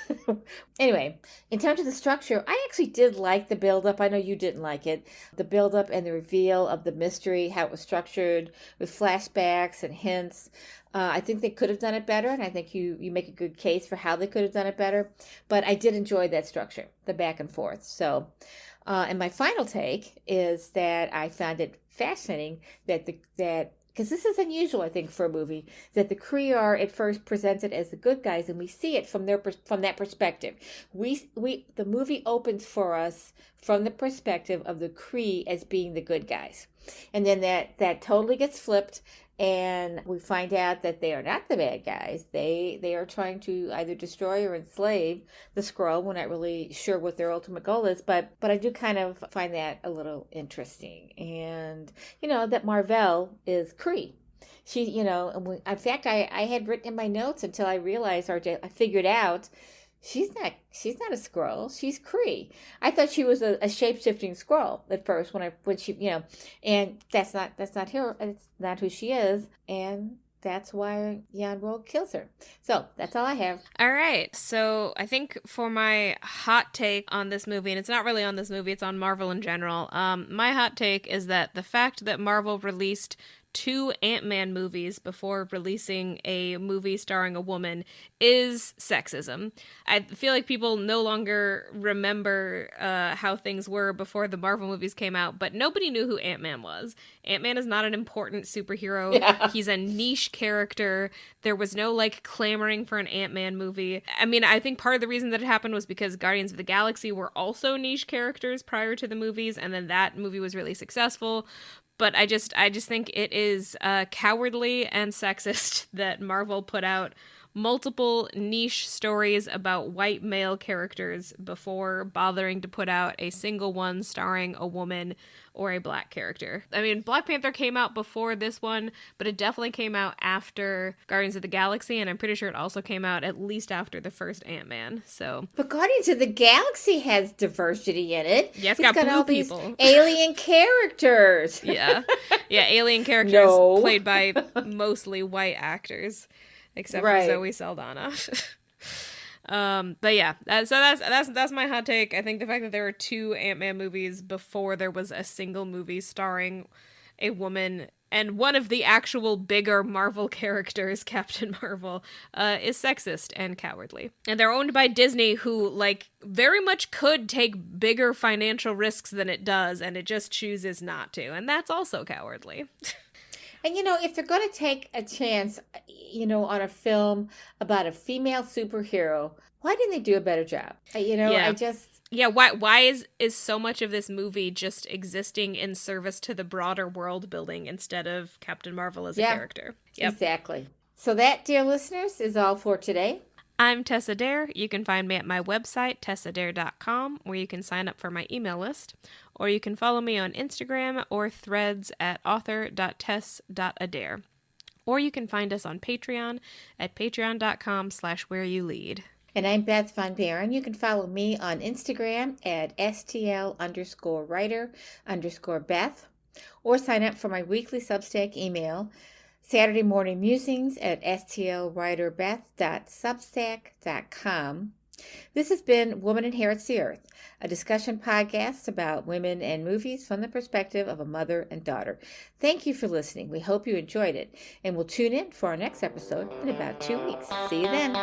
Anyway, in terms of the structure, I actually did like the build-up. I know you didn't like it. The build-up and the reveal of the mystery, how it was structured with flashbacks and hints. I think they could have done it better, and I think you make a good case for how they could have done it better. But I did enjoy that structure, the back and forth. So, and my final take is that I found it fascinating that because this is unusual, I think, for a movie, that the Kree are at first presented as the good guys, and we see it from that perspective. The movie opens for us from the perspective of the Kree as being the good guys. And then that totally gets flipped, and we find out that they are not the bad guys. They are trying to either destroy or enslave the Skrull. We're not really sure what their ultimate goal is, but I do kind of find that a little interesting. And that Marvel is Kree. She, in fact, I had written in my notes until I realized, or I figured out, she's not a Skrull. She's Kree. I thought she was a shape-shifting Skrull at first when she, and that's not her. It's not who she is, and that's why Jan Rold kills her. So that's all I have. All right. So I think for my hot take on this movie, and it's not really on this movie, it's on Marvel in general. My hot take is that the fact that Marvel released 2 Ant-Man movies before releasing a movie starring a woman is sexism. I feel like people no longer remember how things were before the Marvel movies came out, but nobody knew who Ant-Man was. Ant-Man is not an important superhero. Yeah. He's a niche character. There was no clamoring for an Ant-Man movie. I mean, I think part of the reason that it happened was because Guardians of the Galaxy were also niche characters prior to the movies, and then that movie was really successful. But I just think it is cowardly and sexist that Marvel put out multiple niche stories about white male characters before bothering to put out a single one starring a woman or a black character. I mean, Black Panther came out before this one, but it definitely came out after Guardians of the Galaxy, and I'm pretty sure it also came out at least after the first Ant-Man. So, but Guardians of the Galaxy has diversity in it. Yeah, it's got blue all people. These alien characters. Yeah, alien characters played by mostly white actors, except for Zoe Saldana. But yeah, so that's my hot take. I think the fact that there were 2 Ant-Man movies before there was a single movie starring a woman and one of the actual bigger Marvel characters, Captain Marvel, is sexist and cowardly. And they're owned by Disney, who very much could take bigger financial risks than it does, and it just chooses not to, and that's also cowardly. And, if they're going to take a chance, on a film about a female superhero, why didn't they do a better job? Yeah, why is so much of this movie just existing in service to the broader world building instead of Captain Marvel as a character? Yep. Exactly. So that, dear listeners, is all for today. I'm Tess Adair. You can find me at my website, tessadair.com, where you can sign up for my email list, or you can follow me on Instagram or Threads at author.tess.adair. Or you can find us on Patreon at patreon.com/whereyoulead. And I'm Beth Von Barron. You can follow me on Instagram at STL_writer_Beth, or sign up for my weekly Substack email, Saturday Morning Musings at stlwriterbeth.substack.com. This has been Woman Inherits the Earth, a discussion podcast about women and movies from the perspective of a mother and daughter. Thank you for listening. We hope you enjoyed it, and we'll tune in for our next episode in about 2 weeks. See you then.